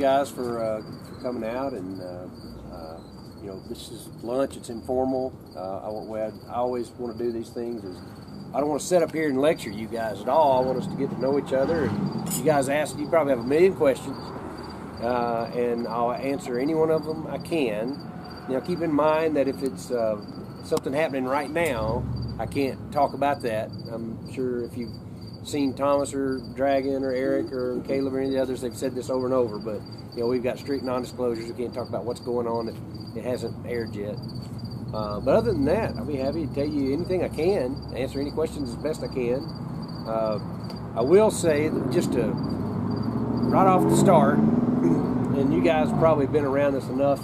Guys for coming out, and you know, this is lunch. It's informal. I always want to do these things is I don't want to sit up here and lecture you guys at all. I want us to get to know each other. And you guys you probably have a million questions, and I'll answer any one of them I can. Now, keep in mind that if it's something happening right now, I can't talk about that. I'm sure if you've seen Thomas or Dragon or Eric or Caleb or any of the others, they've said this over and over, but you know, we've got strict non-disclosures. We can't talk about what's going on if it hasn't aired yet. But other than that, I'll be happy to tell you anything I can, answer any questions as best I can. I will say that just to right off the start, and you guys have probably been around this enough,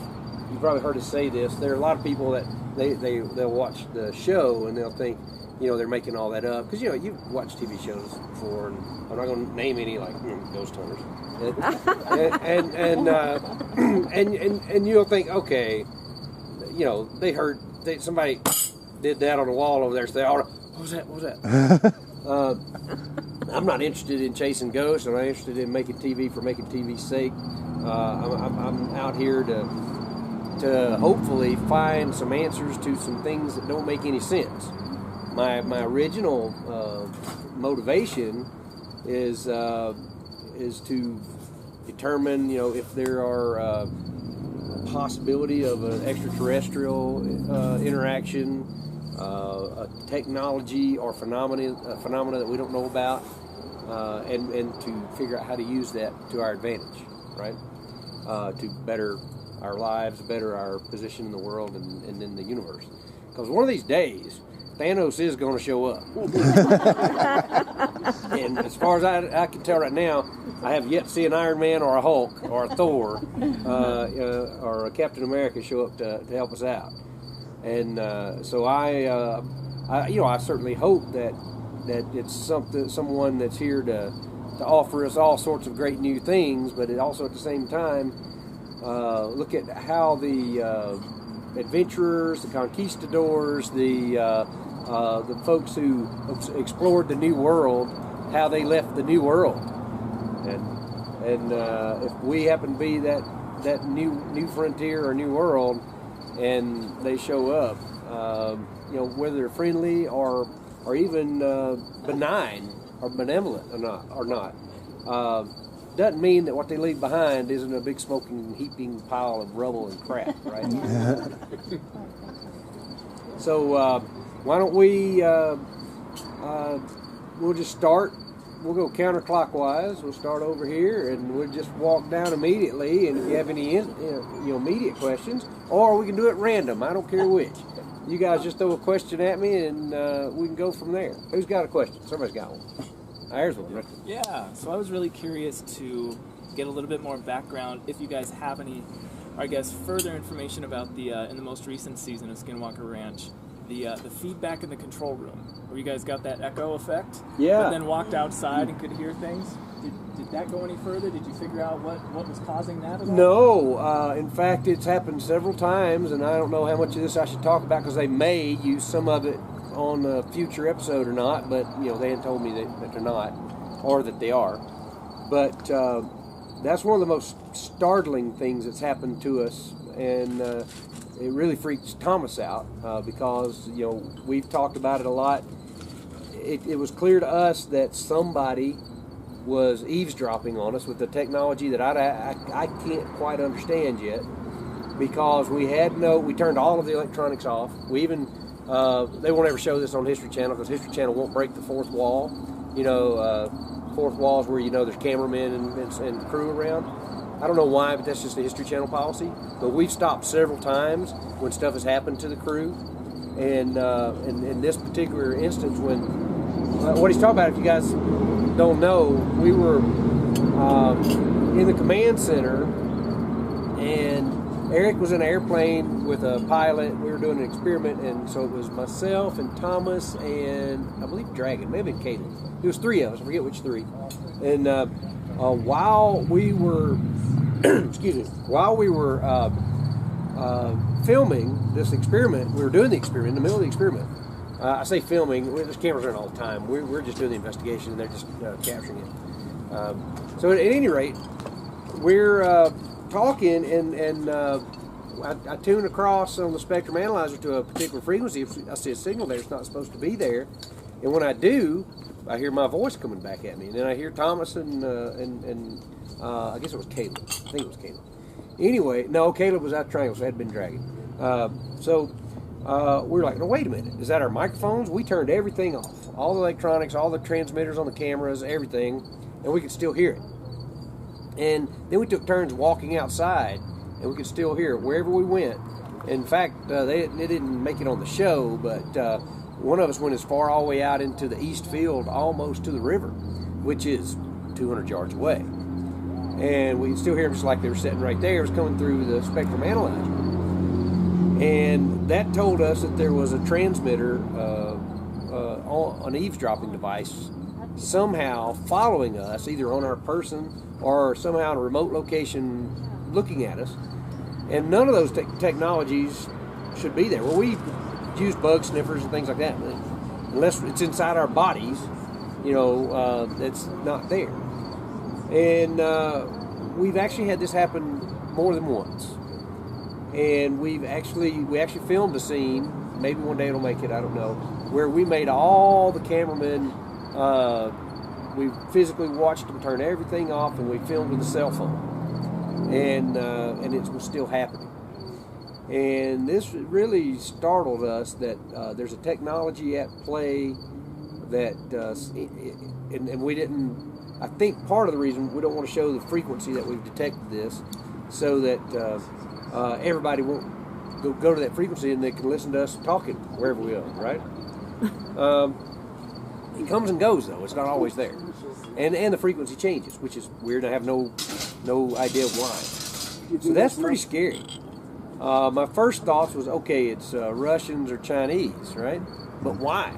you've probably heard us say this, there are a lot of people that they'll watch the show and they'll think, you know, they're making all that up, because you know, you've watched TV shows before, and I'm not going to name any, like Ghost Hunters, and you'll think, okay, you know, somebody did that on the wall over there, so what was that? I'm not interested in chasing ghosts. I'm not interested in making TV for making TV's sake. I'm out here to hopefully find some answers to some things that don't make any sense. My original motivation is to determine, you know, if there are a possibility of an extraterrestrial interaction, a technology or phenomena that we don't know about, and to figure out how to use that to our advantage, right? To better our lives, better our position in the world and in the universe. Because one of these days, Thanos is going to show up. And as far as I can tell right now, I have yet to see an Iron Man or a Hulk or a Thor or a Captain America show up to help us out. And so I certainly hope that it's someone that's here to offer us all sorts of great new things, but it also at the same time look at how the adventurers, the conquistadors, the folks who explored the New World, how they left the New World, and if we happen to be that new frontier or New World, and they show up, you know, whether they're friendly or even benign or benevolent or not, doesn't mean that what they leave behind isn't a big smoking, heaping pile of rubble and crap, right? So why don't we'll just start. We'll go counterclockwise. We'll start over here, and we'll just walk down immediately. And if you have any immediate questions, or we can do it random. I don't care which. You guys just throw a question at me, and we can go from there. Who's got a question? Somebody's got one. There's one. Yeah, so I was really curious to get a little bit more background, if you guys have any, I guess, further information about the in the most recent season of Skinwalker Ranch, the feedback in the control room, where you guys got that echo effect, yeah, but then walked outside and could hear things. Did that go any further? Did you figure out what was causing that at all? No, in fact, it's happened several times, and I don't know how much of this I should talk about because they may use some of it on a future episode or not, but you know, they hadn't told me that they're not, or that they are. But that's one of the most startling things that's happened to us, and it really freaks Thomas out because, you know, we've talked about it a lot. It was clear to us that somebody was eavesdropping on us with the technology that I can't quite understand yet, because we turned all of the electronics off. We even they won't ever show this on History Channel because History Channel won't break the fourth wall. You know, fourth wall is where, you know, there's cameramen and crew around. I don't know why, but that's just the History Channel policy. But we've stopped several times when stuff has happened to the crew. And in this particular instance, when what he's talking about, if you guys don't know, we were in the command center, and Eric was in an airplane with a pilot. We were doing an experiment, and so it was myself and Thomas and I believe Dragon, maybe Caleb. It was three of us. I forget which three. And while we were, filming this experiment, we were doing the experiment in the middle of the experiment. I say filming. There's cameras on all the time. We're just doing the investigation, and they're just capturing it. So at any rate, we're talking, and I tune across on the spectrum analyzer to a particular frequency. If I see a signal there, it's not supposed to be there. And when I do, I hear my voice coming back at me. And then I hear Thomas and I guess it was Caleb. I think it was Caleb. Anyway, no, Caleb was out triangle, so I had been dragging. So we were like, no, wait a minute. Is that our microphones? We turned everything off. All the electronics, all the transmitters on the cameras, everything, and we could still hear it. And then we took turns walking outside, and we could still hear it wherever we went. In fact, they didn't make it on the show, but one of us went as far all the way out into the east field, almost to the river, which is 200 yards away. And we could still hear them just like they were sitting right there. It was coming through the spectrum analyzer. And that told us that there was a transmitter, an eavesdropping device, somehow following us, either on our person or somehow in a remote location looking at us. And none of those technologies should be there. Well, we use bug sniffers and things like that, but unless it's inside our bodies, it's not there. And we've actually had this happen more than once. And we actually filmed a scene, maybe one day it'll make it, I don't know, where we made all the cameramen, we physically watched them turn everything off, and we filmed with a cell phone. And it was still happening. And this really startled us that there's a technology at play that, and we didn't, I think part of the reason we don't want to show the frequency that we've detected this, so that everybody won't go to that frequency and they can listen to us talking wherever we are, right? It comes and goes, though. It's not always there. And the frequency changes, which is weird. I have no idea why. So that's pretty scary. My first thoughts was, okay, it's Russians or Chinese, right? But why?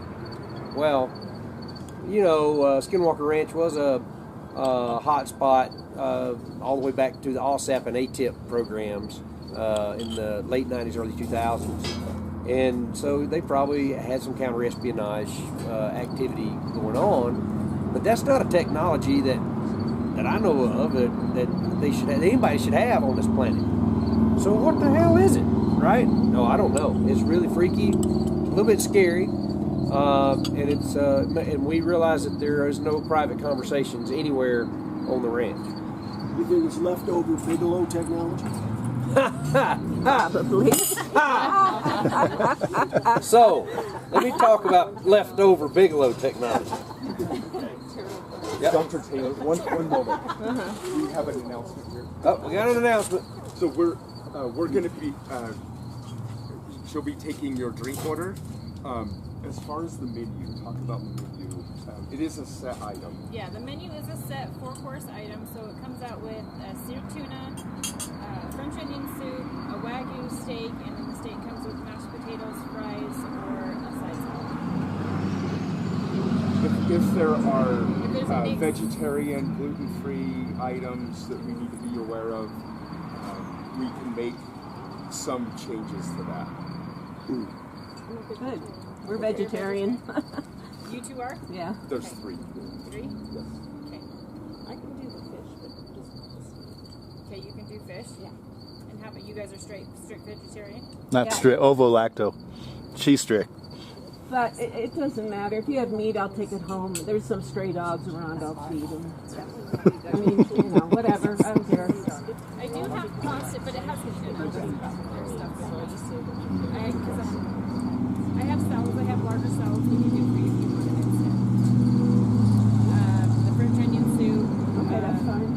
Well, Skinwalker Ranch was a hot spot all the way back to the OSAP and ATIP programs in the late 90s, early 2000s. And so they probably had some counter-espionage activity going on. But that's not a technology that I know of that they should have, anybody should have on this planet. So what the hell is it, right? No, I don't know. It's really freaky, a little bit scary. And we realize that there is no private conversations anywhere on the ranch. You think it's leftover Bigelow technology? Probably. So, let me talk about leftover Bigelow technology. Yep. Dr. Taylor, one moment. We have an announcement here. Oh, we got an announcement. So we're going to be, she'll be taking your drink order. As far as the menu, talk about the menu. It is a set item. Yeah, the menu is a set 4-course item, so it comes out with seared tuna, French onion soup, a Wagyu steak, and then the steak comes with mashed potatoes, fries, or a side salad. If there are vegetarian, gluten-free items that we need to be aware of, we can make some changes to that. Good. We're vegetarian. You two are? Yeah. There's Okay. 3. 3? Yes. Okay. I can do the fish, but just Okay, you can do fish? Yeah. And how about you guys are strict vegetarian? Not Yeah. strict, ovo-lacto. She's strict. But it doesn't matter. If you have meat, I'll take it home. There's some stray dogs around, I'll feed them. I mean, whatever. I don't care. I do have pasta, but it has there's stuff I have salads. I have larger salads we can do for you if you want it instead. The French onion soup. Okay, that's fine.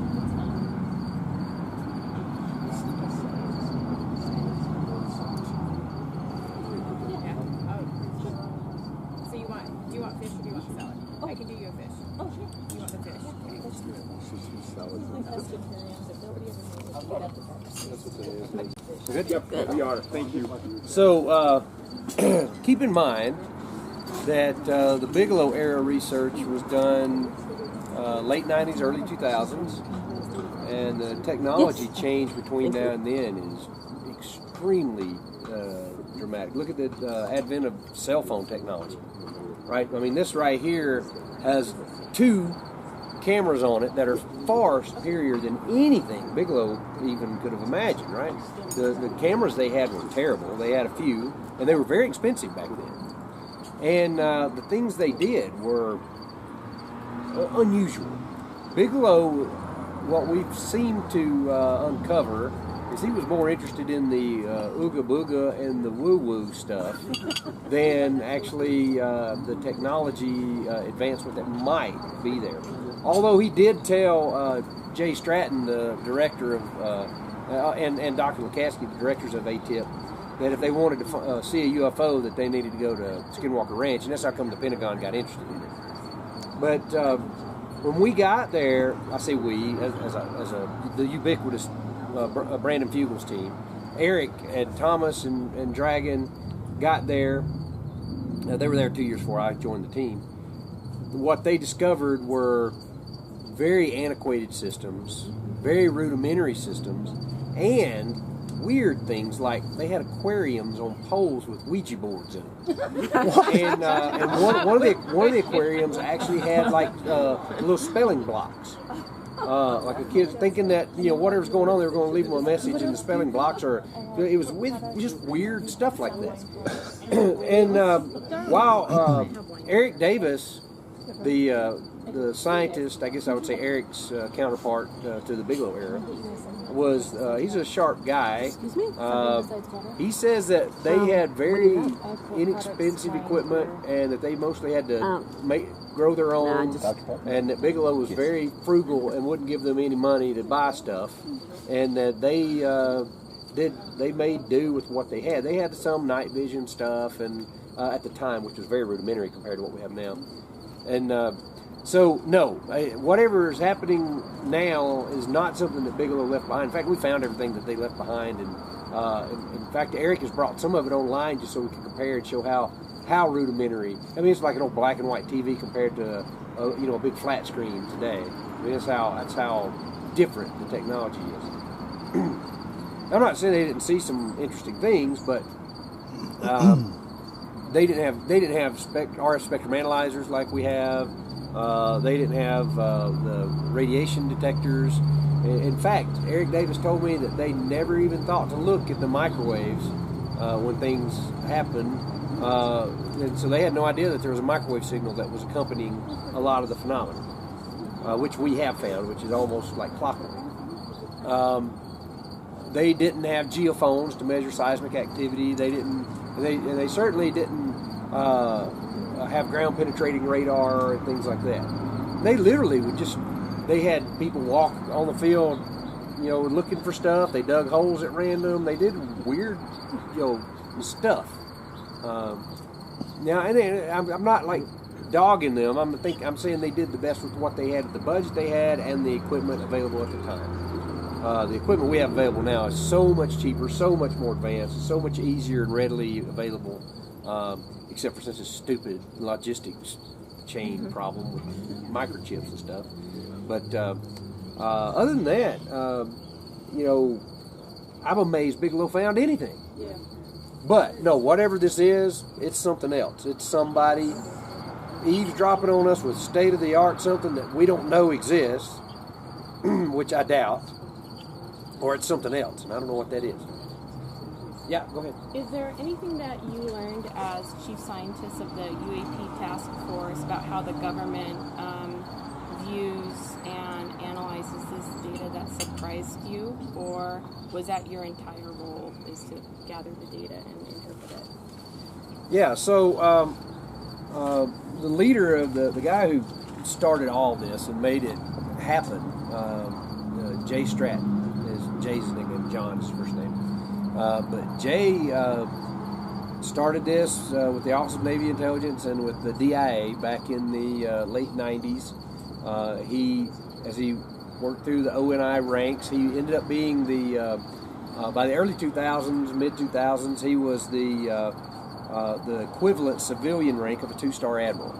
Yeah. Oh. So do you want fish or do you want salad? I can do you a fish. Oh, sure. You want the fish? Good? Yep, we are. Thank you. So, keep in mind that the Bigelow era research was done late 90s, early 2000s, and the technology change between now and then is extremely dramatic. Look at the advent of cell phone technology, right? I mean, this right here has 2 cameras on it that are far superior than anything Bigelow even could have imagined, right? The cameras they had were terrible. They had a few, and they were very expensive back then. And the things they did were unusual. Bigelow, what we've seemed to uncover is he was more interested in the ooga booga and the woo woo stuff than actually the technology advancement that might be there. Although he did tell Jay Stratton, the director of, and Dr. McCaskey, the directors of ATIP, that if they wanted to see a UFO, that they needed to go to Skinwalker Ranch, and that's how come the Pentagon got interested in it. But when we got there, I say we, the ubiquitous Brandon Fugel's team, Eric and Thomas and Dragon got there. They were there 2 years before I joined the team. What they discovered were very antiquated systems, very rudimentary systems, and weird things like they had aquariums on poles with Ouija boards in them. and one of the aquariums actually had like little spelling blocks. Like a kid thinking that, whatever's going on, they were going to leave them a message in the spelling blocks, or it was with just weird stuff like that. And while Eric Davis, the scientist, I guess I would say Eric's counterpart to the Bigelow era, he's a sharp guy. He says that they had very inexpensive equipment and that they mostly had to grow their own, and that Bigelow was very frugal and wouldn't give them any money to buy stuff, and that they made do with what they had. They had some night vision stuff, and at the time, which was very rudimentary compared to what we have now. And so, no, whatever is happening now is not something that Bigelow left behind. In fact, we found everything that they left behind, and in fact, Eric has brought some of it online just so we can compare and show how rudimentary. I mean, it's like an old black and white TV compared to a big flat screen today. I mean, that's how different the technology is. I'm not saying they didn't see some interesting things, but they didn't have RF spectrum analyzers like we have. They didn't have the radiation detectors. In fact, Eric Davis told me that they never even thought to look at the microwaves when things happened. And so they had no idea that there was a microwave signal that was accompanying a lot of the phenomena, which we have found, which is almost like clockwork. They didn't have geophones to measure seismic activity. They certainly didn't have ground penetrating radar and things like that. They literally they had people walk on the field, looking for stuff. They dug holes at random. They did weird, stuff. Now, and I'm not like dogging them. I'm saying they did the best with what they had, the budget they had, and the equipment available at the time. The equipment we have available now is so much cheaper, so much more advanced, so much easier and readily available, except for such a stupid logistics chain problem with microchips and stuff. But other than that, I'm amazed Bigelow found anything. Yeah. But no, whatever this is, it's something else. It's somebody eavesdropping on us with state-of-the-art something that we don't know exists, which I doubt, or it's something else, and I don't know what that is. Yeah, go ahead. Is there anything that you learned as chief scientist of the UAP Task Force about how the government views and analyzes this data that surprised you, or was that your entire role, is to gather the data and interpret it? Yeah, so the leader of the guy who started all this and made it happen, Jay Stratton, Jay's nickname, John's first name. But Jay started this with the Office of Navy Intelligence and with the DIA back in the late 90s. As he worked through the ONI ranks, he ended up being by the early 2000s, mid 2000s, he was the equivalent civilian rank of a 2-star admiral.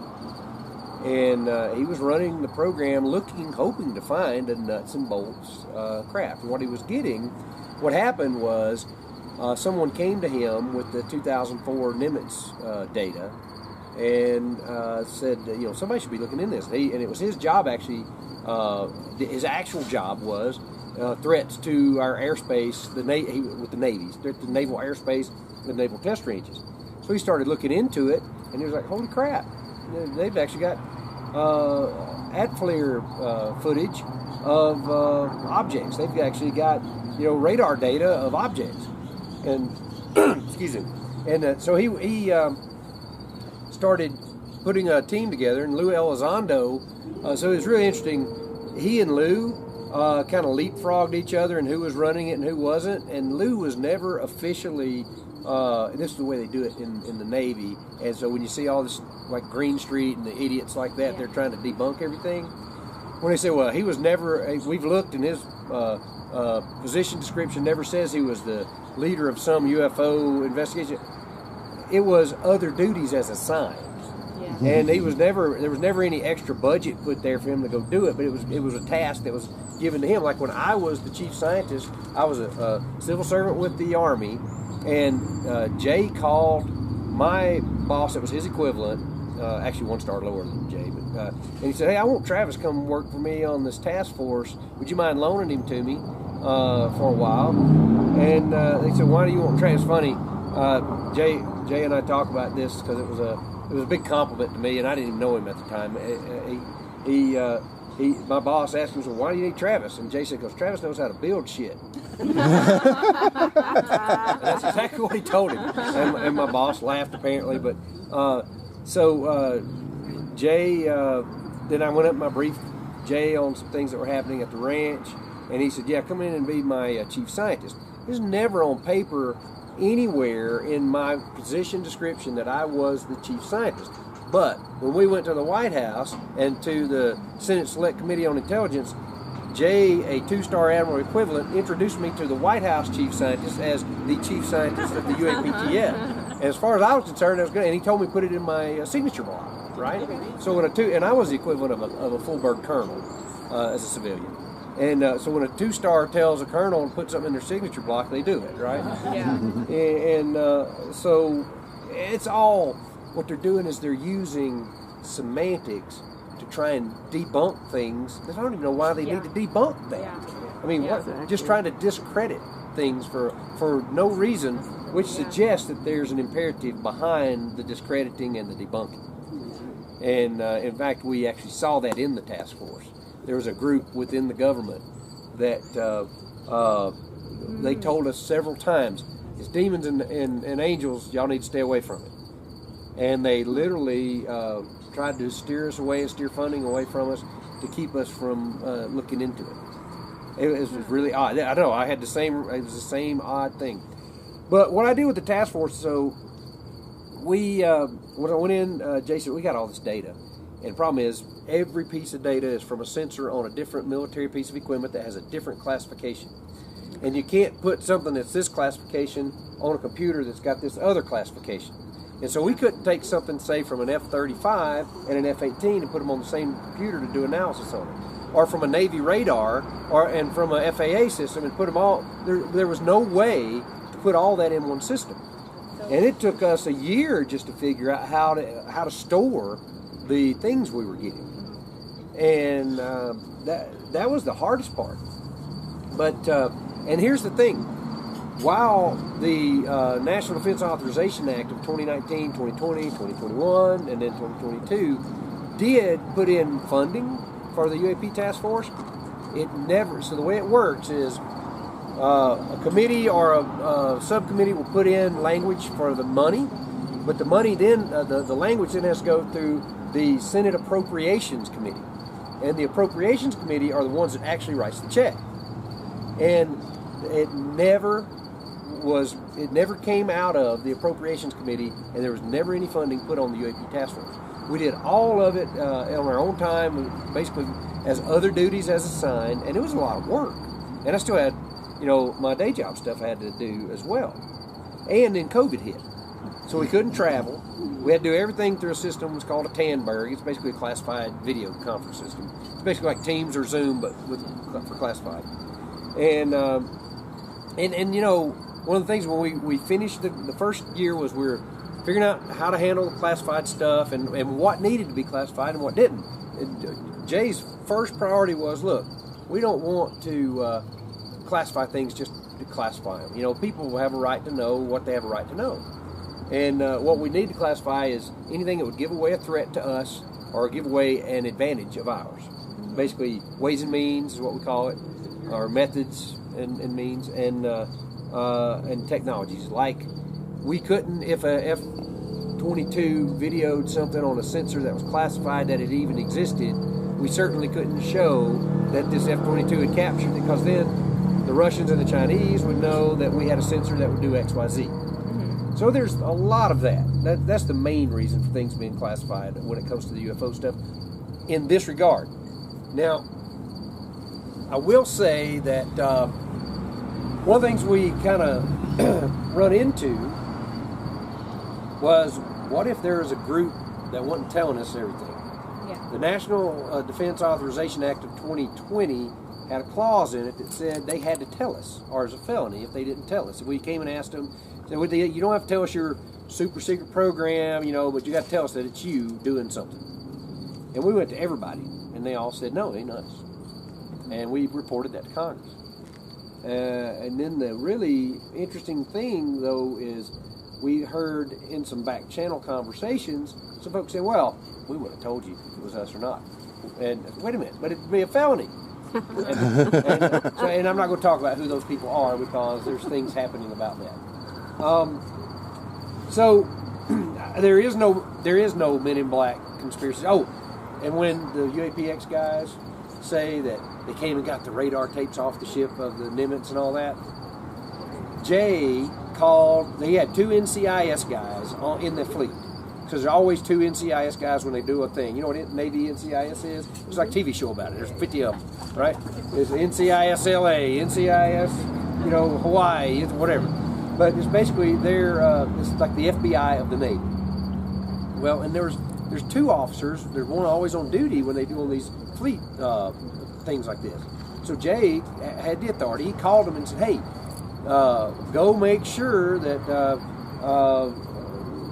And he was running the program hoping to find a nuts and bolts craft. And what happened was someone came to him with the 2004 Nimitz data and said, somebody should be looking in this. And it was his job actually his actual job was threats to our airspace, with the navies, the naval airspace, the naval test ranges. So he started looking into it, and he was like, "Holy crap! They've actually got AdFlare footage of objects. They've actually got radar data of objects." And excuse me. And so he started putting a team together, and Lou Elizondo. So it was really interesting. He and Lou kind of leapfrogged each other and who was running it and who wasn't. And Lou was never officially. This is the way they do it in the Navy. And so when you see all this like Green Street and the idiots like that, they're trying to debunk everything. When they say, well, he was never. We've looked, and his position description never says he was the leader of some UFO investigation. It was other duties as assigned. And he was never. There was never any extra budget put there for him to go do it. But it was a task that was given to him. Like when I was the chief scientist, I was a civil servant with the Army, and Jay called my boss. That was his equivalent. Actually, 1 star lower than Jay. But and he said, "Hey, I want Travis to come work for me on this task force. Would you mind loaning him to me for a while?" And they said, "Why do you want Travis?" It's funny. Jay and I talk about this because it was a big compliment to me, and I didn't even know him at the time. My boss asked him, "So why do you need Travis?" And Jay said, "Because Travis knows how to build shit." And that's exactly what he told him. And my boss laughed apparently, but Jay. Then I went up and I briefed Jay on some things that were happening at the ranch, and he said, "Yeah, come in and be my chief scientist." There's never on paper anywhere in my position description that I was the chief scientist. But when we went to the White House and to the Senate Select Committee on Intelligence, Jay, a 2-star admiral equivalent, introduced me to the White House chief scientist as the chief scientist of the UAPTF. And as far as I was concerned, that was good. And he told me to put it in my signature block, right? So when and I was the equivalent of a full-bird colonel as a civilian. And so when a 2-star tells a colonel to put something in their signature block, they do it, right? Yeah. And so it's all, what they're doing is they're using semantics to try and debunk things. I don't even know why they need to debunk that. Yeah. I mean, just trying to discredit things for no reason, which suggests that there's an imperative behind the discrediting and the debunking. And in fact, we actually saw that in the task force. There was a group within the government that they told us several times, it's demons and angels, y'all need to stay away from it. And they literally tried to steer us away and steer funding away from us to keep us from looking into it. It was really odd. I know, it was the same odd thing. But what I do with the task force, so when I went in, Jay said, we got all this data. And the problem is, every piece of data is from a sensor on a different military piece of equipment that has a different classification. And you can't put something that's this classification on a computer that's got this other classification. And so we couldn't take something, say, from an F-35 and an F-18 and put them on the same computer to do analysis on it. Or from a Navy radar and from a FAA system and put them all. There was no way to put all that in one system. And it took us a year just to figure out how to store the things we were getting. And that was the hardest part. But and here's the thing. While the National Defense Authorization Act of 2019, 2020, 2021, and then 2022 did put in funding for the UAP Task Force, so the way it works is a committee or a subcommittee will put in language for the money, but the money then, the language then has to go through the Senate Appropriations Committee. And the Appropriations Committee are the ones that actually writes the check. And it never came out of the Appropriations Committee, and there was never any funding put on the UAP Task Force. We did all of it on our own time, basically as other duties as assigned, and it was a lot of work. And I still had, my day job stuff I had to do as well. And then COVID hit. So we couldn't travel. We had to do everything through a system that's called a Tandberg. It's basically a classified video conference system. It's basically like Teams or Zoom, but for classified. And one of the things when we finished the first year was we were figuring out how to handle the classified stuff and what needed to be classified and what didn't. And Jay's first priority was, look, we don't want to classify things just to classify them. You know, people have a right to know what they have a right to know. And what we need to classify is anything that would give away a threat to us or give away an advantage of ours. Basically, ways and means is what we call it, or methods and means, and technologies. Like, we couldn't, if a F-22 videoed something on a sensor that was classified that it even existed, we certainly couldn't show that this F-22 had captured it, because then the Russians and the Chinese would know that we had a sensor that would do X, Y, Z. So there's a lot of that. That's the main reason for things being classified when it comes to the UFO stuff in this regard. Now, I will say that one of the things we kind of run into was, what if there was a group that wasn't telling us everything? Yeah. The National Defense Authorization Act of 2020 had a clause in it that said they had to tell us, or as a felony, if they didn't tell us. If we came and asked them, said, well, you don't have to tell us your super secret program, you know, but you got to tell us that it's you doing something. And we went to everybody, and they all said, no, it ain't us. And we reported that to Congress. And then the really interesting thing, though, is we heard in some back channel conversations, some folks say, well, we would have told you if it was us or not. And wait a minute, but it'd be a felony. and I'm not going to talk about who those people are, because there's things happening about that. So there is no Men in Black conspiracy. Oh, and when the UAPX guys say that they came and got the radar tapes off the ship of the Nimitz and all that, Jay called. They had 2 NCIS guys in the fleet, because there's always 2 NCIS guys when they do a thing. You know what Navy NCIS is? It's like a TV show about it. There's 50 of them, right? There's NCIS LA, NCIS, you know, Hawaii, whatever. But it's basically it's like the FBI of the Navy. Well, and there's 2 officers. There's one always on duty when they do all these fleet things like this. So Jay had the authority. He called them and said, hey, go make sure that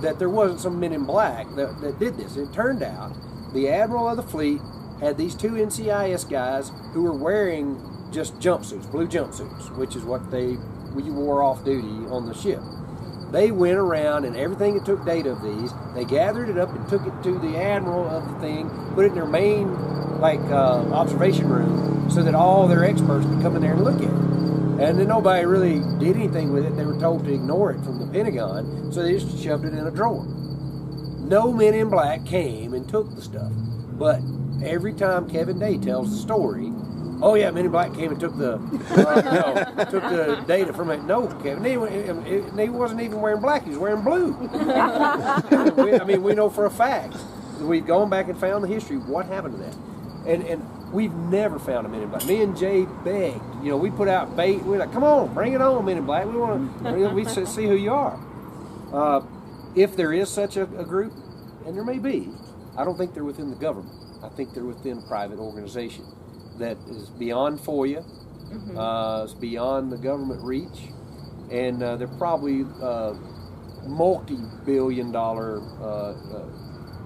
that there wasn't some Men in Black that did this. It turned out the admiral of the fleet had these 2 NCIS guys who were wearing just jumpsuits, blue jumpsuits, which is what we wore off duty on the ship. They went around, and everything that took data of these, they gathered it up and took it to the admiral of the thing, put it in their main observation room, so that all their experts could come in there and look at it. And then nobody really did anything with it. They were told to ignore it from the Pentagon, so they just shoved it in a drawer. No Men in Black came and took the stuff. But every time Kevin Day tells the story, oh yeah, Men in Black came and took the took the data from it. No, Kevin, he wasn't even wearing black. He was wearing blue. We know for a fact. We've gone back and found the history. What happened to that? And we've never found a Men in Black. Me and Jay begged. You know, we put out bait. We're like, come on, bring it on, Men in Black. We want to see who you are. If there is such a group, and there may be, I don't think they're within the government. I think they're within a private organization that is beyond FOIA, it's beyond the government reach, and they're probably multi-billion-dollar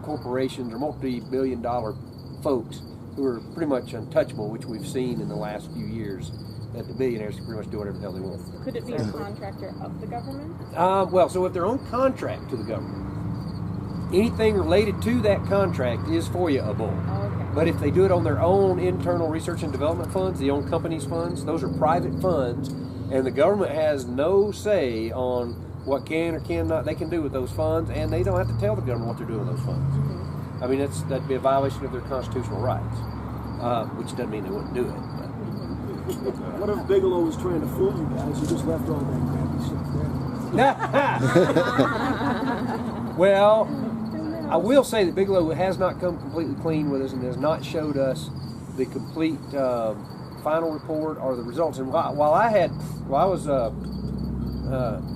corporations or multi-billion-dollar folks who are pretty much untouchable, which we've seen in the last few years, that the billionaires can pretty much do whatever the hell they want. Could it be a contractor of the government? Well, so if they're on contract to the government, anything related to that contract is FOIA-able. Oh, okay. But if they do it on their own internal research and development funds, the own company's funds, those are private funds, and the government has no say on what can or cannot they can do with those funds, and they don't have to tell the government what they're doing with those funds. I mean, that'd be a violation of their constitutional rights, which doesn't mean they wouldn't do it. What if Bigelow was trying to fool you guys? You just left all that crappy stuff there. Well, I will say that Bigelow has not come completely clean with us and has not showed us the complete final report or the results. And while I was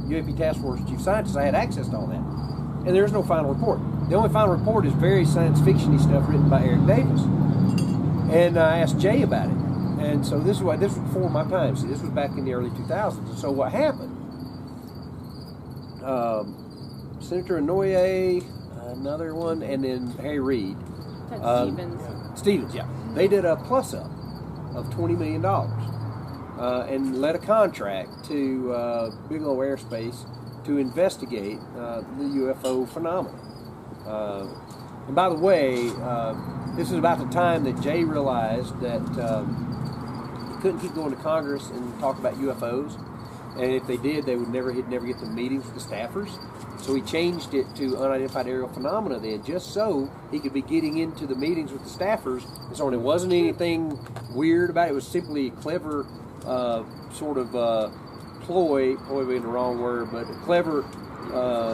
UAP Task Force Chief Scientist, I had access to all that. And there's no final report. The only final report is very science fiction-y stuff written by Eric Davis. And I asked Jay about it. And so this was before my time. See, this was back in the early 2000s. And so what happened? Senator Inouye, another one, and then Harry Reid. That's Stevens. Stevens, yeah. they did a plus up of $20 million and led a contract to Bigelow Aerospace to investigate the UFO phenomenon. And by the way, this is about the time that Jay realized that he couldn't keep going to Congress and talk about UFOs, and if they did, he'd never get to meetings with the staffers. So he changed it to unidentified aerial phenomena then, just so he could be getting into the meetings with the staffers. And so it wasn't anything weird about it. It was simply a clever sort of ploy being the wrong word, but a clever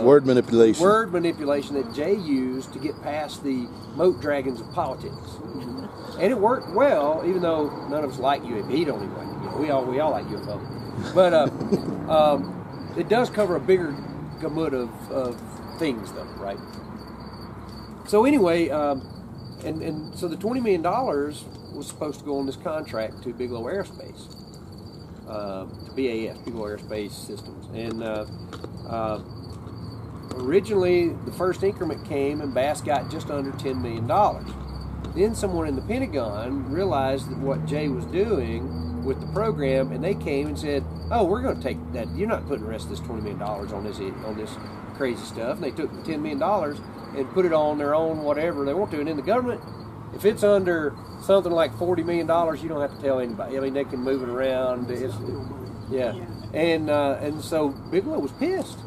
word manipulation that Jay used to get past the moat dragons of politics. And it worked well, even though none of us like UAP. He don't even like it. We all like UFO. But it does cover a bigger gamut of things, though, right? So anyway, and so the $20 million was supposed to go on this contract to Bigelow Aerospace, to BAS, Bigelow Aerospace Systems. And originally, the first increment came, and Bass got just under $10 million. Then someone in the Pentagon realized that what Jay was doing with the program, and they came and said, "Oh, we're going to take that. You're not putting the rest of this $20 million on this crazy stuff." And they took the $10 million and put it on their own whatever they want to. And in the government, if it's under something like $40 million, you don't have to tell anybody. I mean, they can move it around. Yeah. And so Bigelow was pissed.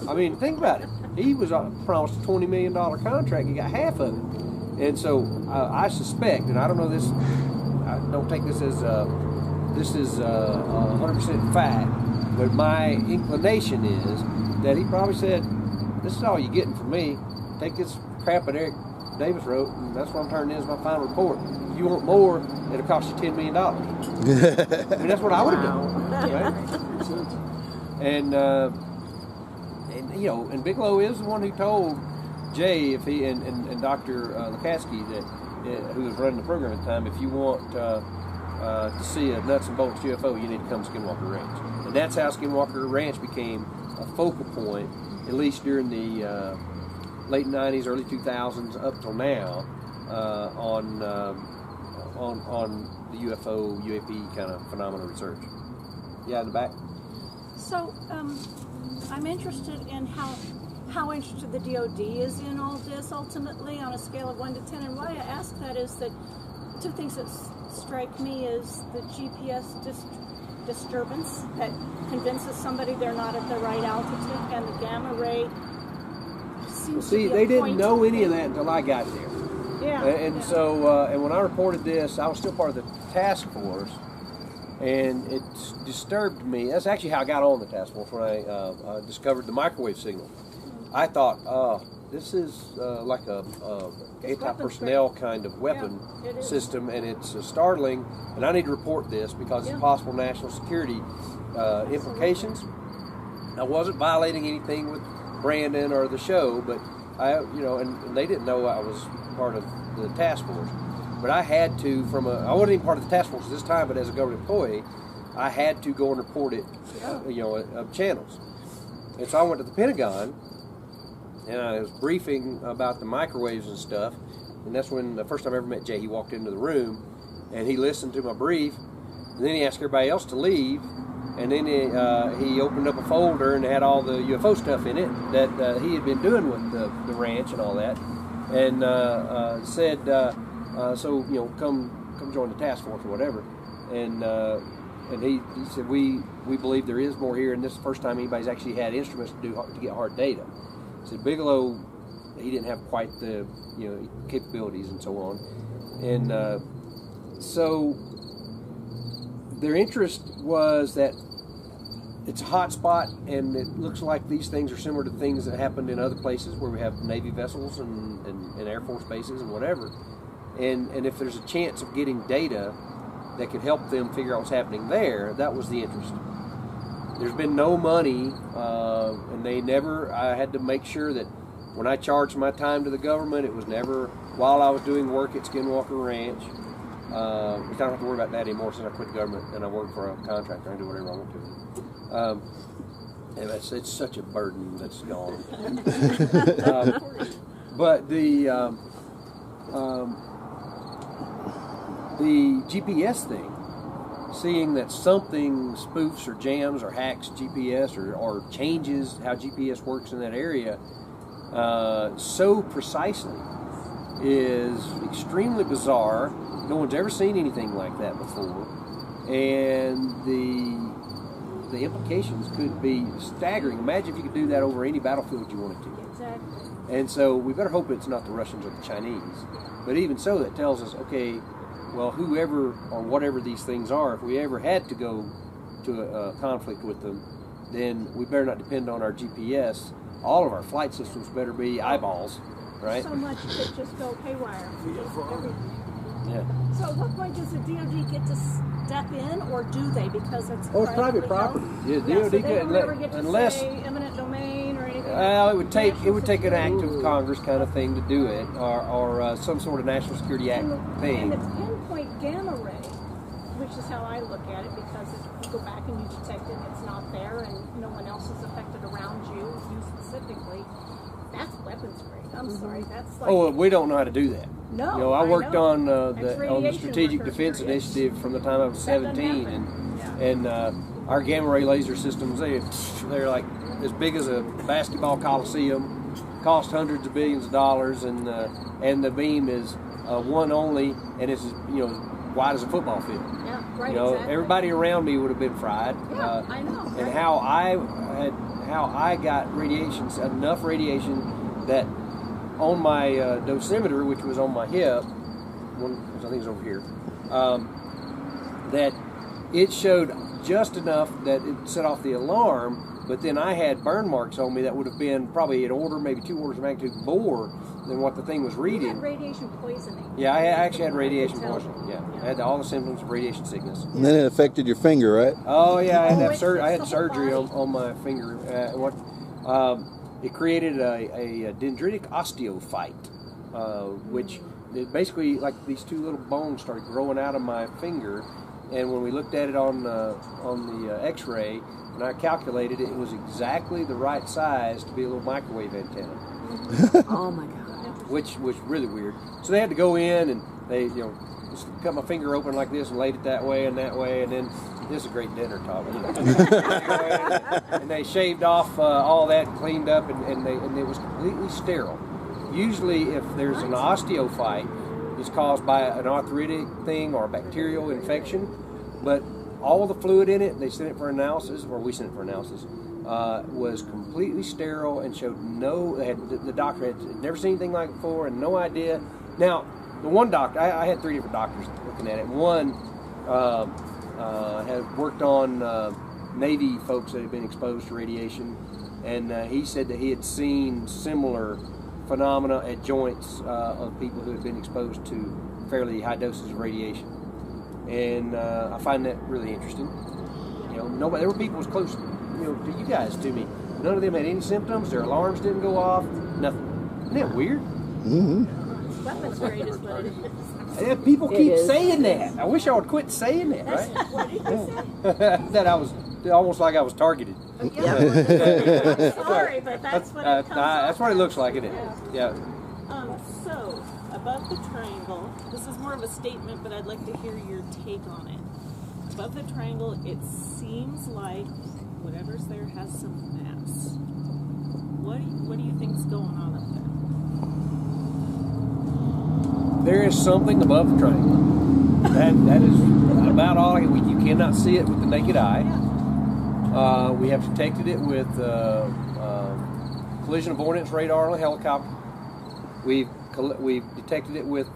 I mean, think about it. He was promised a $20 million contract. He got half of it. And so I suspect, and I don't know this, I don't take this as 100% fact, but my inclination is that he probably said, "This is all you're getting from me. Take this crap that Eric Davis wrote, and that's what I'm turning in as my final report. If you want more, it'll cost you $10 million. I mean, that's what I would have done. Right? And you know, and Bigelow is the one who told Jay, if he and Dr. Lukatsky, that who was running the program at the time, if you want to see a nuts and bolts UFO, you need to come to Skinwalker Ranch. And that's how Skinwalker Ranch became a focal point, at least during the late 90s, early 2000s, up till now, on the UFO, UAP kind of phenomena research. Yeah, in the back. So I'm interested in how interested the DoD is in all this ultimately on a scale of 1 to 10. And why I ask that is that two things that strike me is the GPS disturbance that convinces somebody they're not at the right altitude, and the gamma ray seems to be they a didn't point know any of that until I got there. Yeah. And so, and when I reported this, I was still part of the task force, and it disturbed me. That's actually how I got on the task force, when I discovered the microwave signal. I thought, this is like a anti-personnel kind of weapon system, and it's startling, and I need to report this because of possible national security implications. I wasn't violating anything with Brandon or the show, but and they didn't know I was part of the task force. But I had to, I wasn't even part of the task force at this time, but as a government employee, I had to go and report it, of channels. And so I went to the Pentagon, and I was briefing about the microwaves and stuff, and that's when the first time I ever met Jay. He walked into the room, and he listened to my brief, and then he asked everybody else to leave, and then he opened up a folder and had all the UFO stuff in it that he had been doing with the ranch and all that, and said, so come join the task force or whatever, and he said we believe there is more here, and this is the first time anybody's actually had instruments to get hard data. He said Bigelow, he didn't have quite the capabilities and so on, and so their interest was that it's a hot spot, and it looks like these things are similar to things that happened in other places where we have Navy vessels and Air Force bases and whatever. And if there's a chance of getting data that could help them figure out what's happening there, that was the interest. There's been no money, and I had to make sure that when I charged my time to the government, it was never while I was doing work at Skinwalker Ranch. I don't have to worry about that anymore since I quit the government and I work for a contractor. I can do whatever I want to. And it's such a burden that's gone. But the GPS thing, seeing that something spoofs or jams or hacks GPS or changes how GPS works in that area so precisely is extremely bizarre. No one's ever seen anything like that before, and the implications could be staggering. Imagine if you could do that over any battlefield you wanted to. Exactly. And so we better hope it's not the Russians or the Chinese. But even so, that tells us, okay, well, whoever or whatever these things are, if we ever had to go to a conflict with them, then we better not depend on our GPS. All of our flight systems better be eyeballs, right? So much could just go haywire. Yeah. So at what point does the DoD get to step in, or do they? Because it's private property. Yeah, so DoD they could don't ever get to unless say eminent domain or anything. well, it would take an act of Congress kind of thing to do it, or some sort of National Security Act thing. And the pinpoint gamma ray, which is how I look at it, because if you go back and you detect it, it's not there, and no one else is affected around you, you specifically. That's weapons grade. I'm sorry. That's like. Oh, we don't know how to do that. No, You know, I worked know. on the Ex-radiation Strategic workers Defense are- Initiative from the time I was That doesn't 17, happen. and our gamma ray laser systems they're like as big as a basketball coliseum, cost hundreds of billions of dollars, and the beam is one only, and it's wide as a football field. Yeah, right. You know, exactly. everybody around me would have been fried. Yeah, I know. And right? how I got enough radiation that on my dosimeter, which was on my hip, I think it's over here, that it showed just enough that it set off the alarm, but then I had burn marks on me that would have been probably an order, maybe 2 orders of magnitude more than what the thing was You reading. had radiation poisoning. Yeah, I actually had radiation I could tell. poisoning. Yeah, I had all the symptoms of radiation sickness. And then it affected your finger, right? Oh yeah, I had to have it's I had the whole surgery body. on my finger. It created a dendritic osteophyte, which it basically like these 2 little bones started growing out of my finger, and when we looked at it on the X-ray, and I calculated it, it was exactly the right size to be a little microwave antenna. Oh my God. Which was really weird. So they had to go in and they, just cut my finger open like this and laid it that way, and then this is a great dinner talk. And they shaved off all that, and cleaned up, and it was completely sterile. Usually, if there's an osteophyte, it's caused by an arthritic thing or a bacterial infection, but all the fluid in it, they sent it for analysis, or we sent it for analysis, was completely sterile and showed the doctor had never seen anything like it before and no idea. Now, the one doctor, I had 3 different doctors looking at it. One had worked on Navy folks that had been exposed to radiation, and he said that he had seen similar phenomena at joints of people who had been exposed to fairly high doses of radiation. And I find that really interesting. There were people as close, to you guys, to me. None of them had any symptoms. Their alarms didn't go off. Nothing. Isn't that weird? Mm-hmm. Weapons grade is what it is. Yeah, people keep is. saying that. I wish I would quit saying that, right? What did you say? That I was almost like I was targeted. Yeah, I'm sorry, but that's what it comes That's what it looks like, isn't it? Yeah. So, above the triangle, this is more of a statement, but I'd like to hear your take on it. Above the triangle, it seems like whatever's there has some mass. What do you think's going on up there? There is something above the triangle. That is about all. You cannot see it with the naked eye. We have detected it with collision avoidance radar on a helicopter. We've detected it with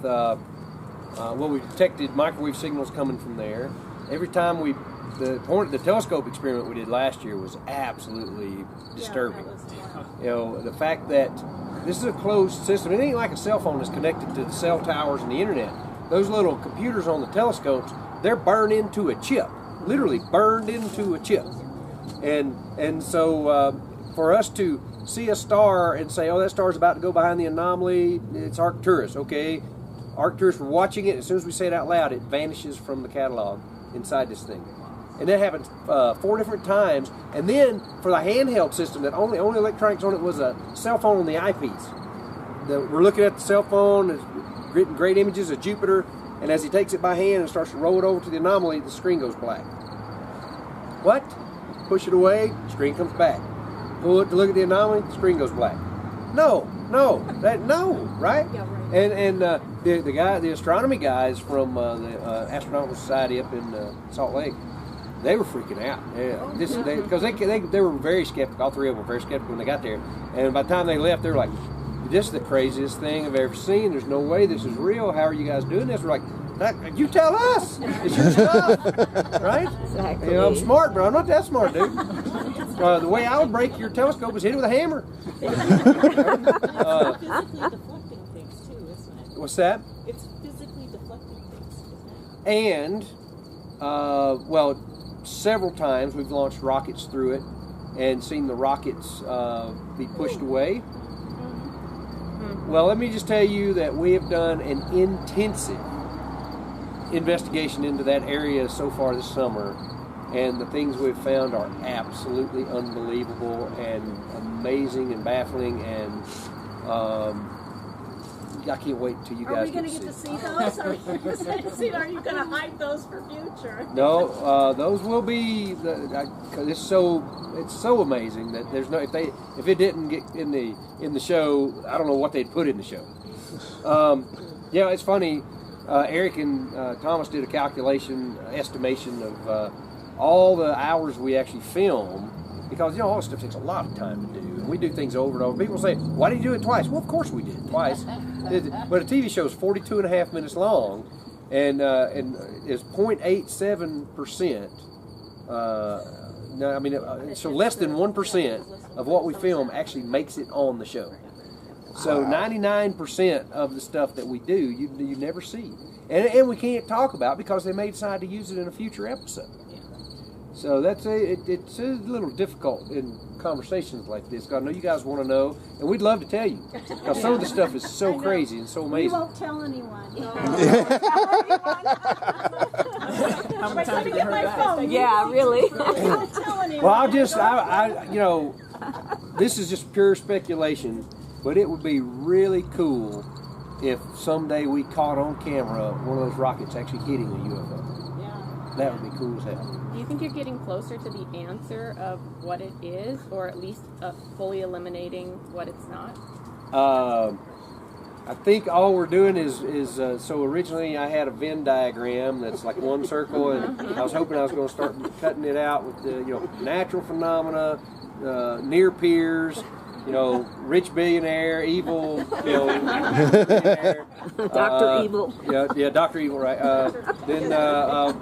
we've detected microwave signals coming from there. Every time the telescope experiment we did last year was absolutely disturbing. The fact that this is a closed system. It ain't like a cell phone that's connected to the cell towers and the internet. Those little computers on the telescopes, they're burned into a chip, literally burned into a chip. And so for us to see a star and say, oh, that star's about to go behind the anomaly, it's Arcturus, okay. Arcturus, we're watching it. As soon as we say it out loud, it vanishes from the catalog inside this thing. And that happened 4 different times. And then for the handheld system, that only electronics on it was a cell phone on the eyepiece. We're looking at the cell phone, it's getting great images of Jupiter. and as he takes it by hand and starts to roll it over to the anomaly, the screen goes black. What? Push it away, screen comes back. Pull it to look at the anomaly, the screen goes black. No, right? Yeah, right. And the astronomy guys from the Astronomical Society up in Salt Lake, they were freaking out. Yeah, because they were very skeptical. All three of them were very skeptical when they got there. And by the time they left, they were like, "This is the craziest thing I've ever seen. There's no way this is real. How are you guys doing this?" We're like, "You tell us. It's your stuff, right?" Exactly. You know, I'm smart, but I'm not that smart, dude. The way I would break your telescope is hit it with a hammer. Physically deflecting things too, isn't it? What's that? It's physically deflecting things, isn't it? And, well, several times we've launched rockets through it and seen the rockets be pushed away. Well, let me just tell you that we have done an intensive investigation into that area so far this summer, and the things we've found are absolutely unbelievable and amazing and baffling, and I can't wait till you guys Are we going to get to see those? Are you going to hide those for future? No, those will be. Cause it's so amazing that there's no. If it didn't get in the show, I don't know what they'd put in the show. Yeah, it's funny. Eric and Thomas did a calculation, estimation of all the hours we actually film, because all this stuff takes a lot of time to do, and we do things over and over. People say, "Why did you do it twice?" Well, of course we did it twice. But a TV show is 42 and a half minutes long, and is 0.87%. No, I mean, so less than 1% of what we film actually makes it on the show. So 99% of the stuff that we do, you never see, and we can't talk about because they may decide to use it in a future episode. So it's a little difficult in conversations like this, because I know you guys want to know, and we'd love to tell you, because some of the stuff is so crazy and so amazing. We won't tell anyone. How many times have you heard that? Yeah, really. Don't tell anyone. Well, this is just pure speculation, but it would be really cool if someday we caught on camera one of those rockets actually hitting a UFO. That would be cool as hell. Do you think you're getting closer to the answer of what it is, or at least fully eliminating what it's not? I think all we're doing is so originally I had a Venn diagram that's like one circle, and I was hoping I was going to start cutting it out with the natural phenomena, near peers, rich billionaire, evil, billionaire, Dr. Evil. Yeah, Dr. Evil, right? Then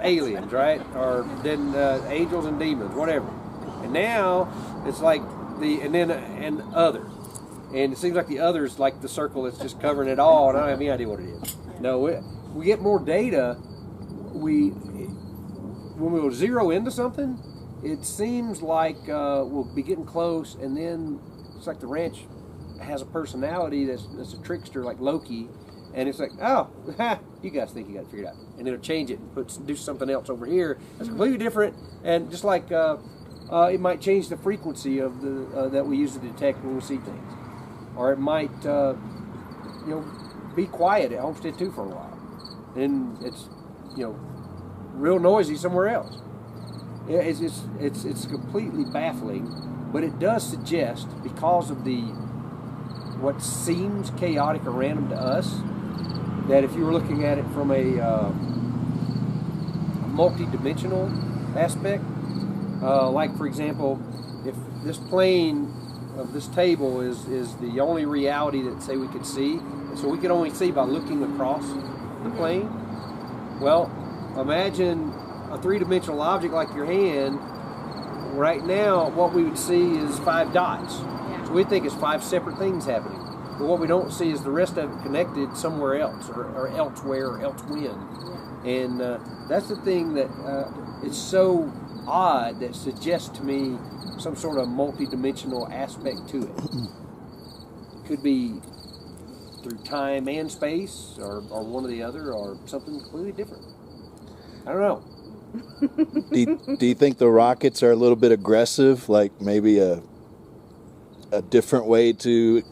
aliens, right? Or then angels and demons, whatever. And now it's like and other. And it seems like the other is like the circle that's just covering it all, and I don't have any idea what it is. No, we get more data. When we will zero into something, it seems like we'll be getting close, and then it's like the ranch has a personality that's a trickster, like Loki, and it's like, oh, you guys think you got it figured out, and it'll change it and do something else over here that's completely different, and just like it might change the frequency of the that we use to detect when we see things, or it might be quiet at Homestead 2 for a while, and it's real noisy somewhere else. It's completely baffling. But it does suggest, because of what seems chaotic or random to us, that if you were looking at it from a multi-dimensional aspect, like for example, if this plane of this table is the only reality that, say, we could see, so we can only see by looking across the plane, well, imagine a three-dimensional object like your hand. Right now, what we would see is 5 dots. So we think it's 5 separate things happening. But what we don't see is the rest of it connected somewhere else, or elsewhere, or elsewhen. And that's the thing that it's so odd that suggests to me some sort of multi-dimensional aspect to it. It could be through time and space, or one or the other, or something completely different. I don't know. Do you think the rockets are a little bit aggressive, like maybe a different way to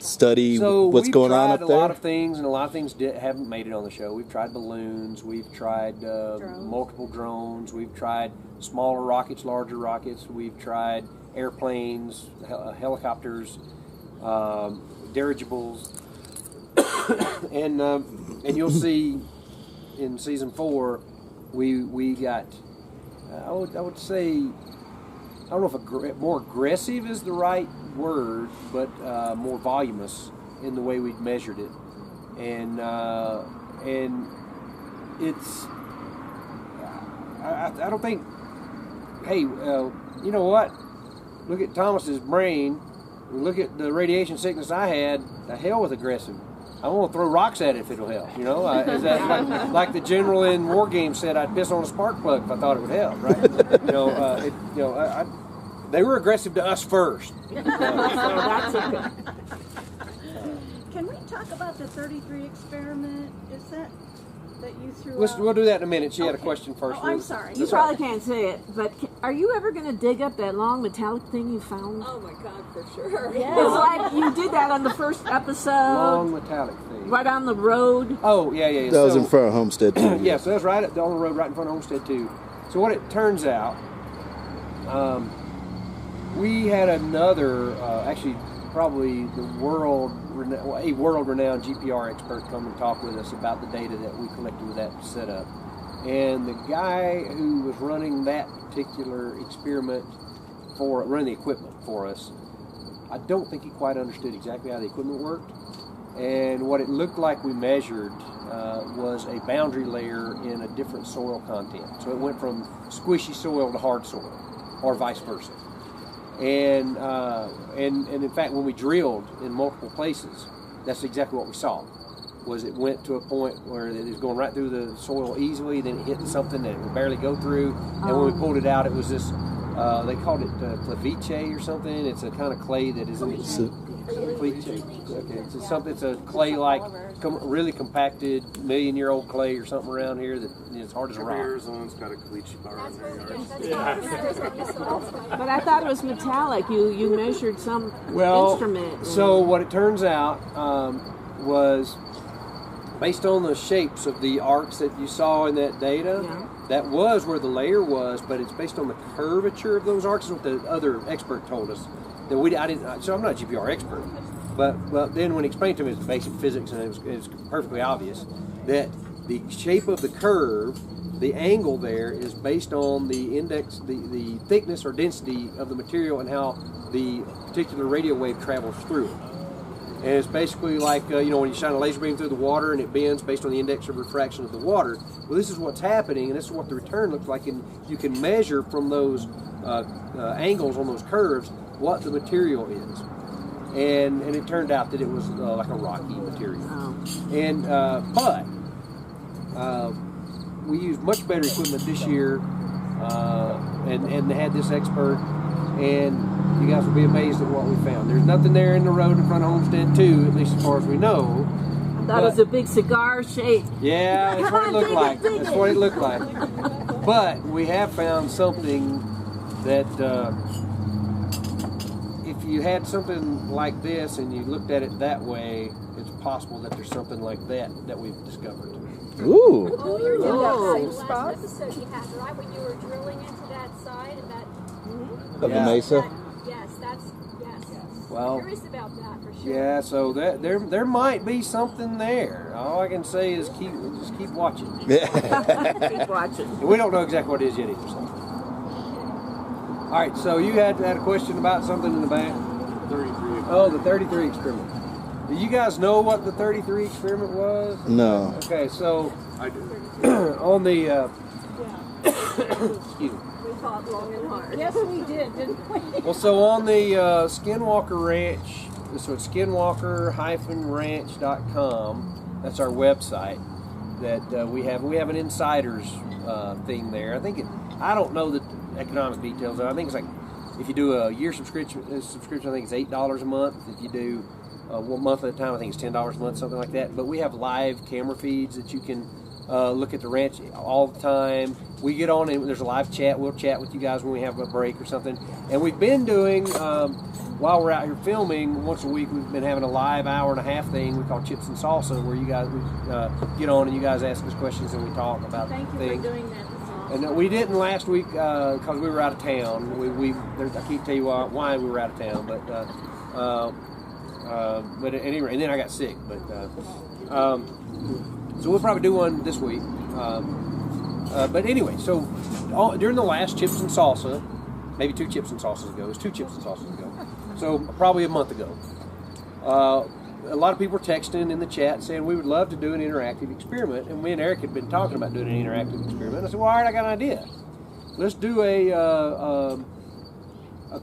study So what's going on up we've tried a there? lot of things, and a lot of things haven't made it on the show. We've tried balloons. We've tried multiple drones. We've tried smaller rockets, larger rockets. We've tried airplanes, helicopters, dirigibles, and you'll see in season 4 we got I would say, I don't know if more aggressive is the right word, but more voluminous in the way we measured it, and it's I don't think. Hey, you know what? Look at Thomas's brain. Look at the radiation sickness I had. The hell with aggressive. I want to throw rocks at it if it'll help. You know, is that like the general in War Games said? I'd piss on a spark plug if I thought it would help, right? They were aggressive to us first. That's okay. Can we talk about the 33 experiment? Is that you threw out? We'll do that in a minute. She had a question first. Oh, I'm sorry. You probably can't say it, but are you ever going to dig up that long metallic thing you found? Oh my God, for sure. It's like you did that on the first episode. Long metallic thing. Right on the road. Oh, yeah. That was in front of Homestead too. Yeah, so that's right on the road, right in front of Homestead too. So what it turns out, we had another, actually probably a world-renowned GPR expert come and talk with us about the data that we collected with that setup. And the guy who was running that particular experiment running the equipment for us, I don't think he quite understood exactly how the equipment worked. And what it looked like we measured was a boundary layer in a different soil content. So it went from squishy soil to hard soil, or vice versa. And in fact, when we drilled in multiple places, that's exactly what we saw. Was it went to a point where it was going right through the soil easily, then it hit something that it would barely go through, and when we pulled it out, it was this. They called it claviche or something. It's a kind of clay that is it's a clay-like, really compacted, million-year-old clay or something around here that is hard as a rock. Arizona's got a caliche bar on there. But I thought it was metallic. You measured some instrument. So what it turns out was based on the shapes of the arcs that you saw in that data. Yeah. That was where the layer was, but it's based on the curvature of those arcs. Is what the other expert told us. That I didn't. So I'm not a GPR expert, but then when he explained to me, it's basic physics, and it was perfectly obvious that the shape of the curve, the angle there, is based on the index, the thickness or density of the material, and how the particular radio wave travels through it. And it's basically like, when you shine a laser beam through the water and it bends based on the index of refraction of the water. Well, this is what's happening, and this is what the return looks like. And you can measure from those angles on those curves what the material is. And it turned out that it was like a rocky material. Oh. And but we used much better equipment this year, and they had this expert, and you guys will be amazed at what we found. There's nothing there in the road in front of Homestead 2, at least as far as we know. That was a big cigar shape. Yeah, that's what it looked like. That's what it looked like. But we have found something that if you had something like this and you looked at it that way, it's possible that there's something like that we've discovered. Ooh. Oh, you're in that same spot? Episode you had, right, when you were drilling into that side of that... Of the mesa? Yes. Well, curious about that for sure. Yeah, so that there might be something there. All I can say is keep watching. Keep watching. And we don't know exactly what it is yet either. So. All right, so you had a question about something in the back? 33. Oh, the 33 experiment. Do you guys know what the 33 experiment was? No. Okay, so I do. on the excuse me. We fought long and hard. Yes, we did, didn't we? Well, so on the Skinwalker Ranch, so it's skinwalker-ranch.com. That's our website that we have. We have an insiders thing there. I don't know the economic details. I think it's like if you do a year subscription, I think it's $8 a month. If you do 1 month at a time, I think it's $10 a month, something like that. But we have live camera feeds that you can look at the ranch all the time. We get on and there's a live chat. We'll chat with you guys when we have a break or something. And we've been doing, while we're out here filming, once a week we've been having a live hour-and-a-half thing we call Chips and Salsa, where you guys get on and you guys ask us questions and we talk about things. Thank you for doing that. And we didn't last week because we were out of town. I can't tell you why we were out of town, but at any rate, and then I got sick. But so we'll probably do one this week. But anyway, so during the last Chips and Salsa, maybe 2 Chips and Salsas ago, it was 2 Chips and Salsas ago, so probably a month ago, a lot of people were texting in the chat saying we would love to do an interactive experiment, and me and Eric had been talking about doing an interactive experiment. I said, well, all right, I got an idea. Let's do a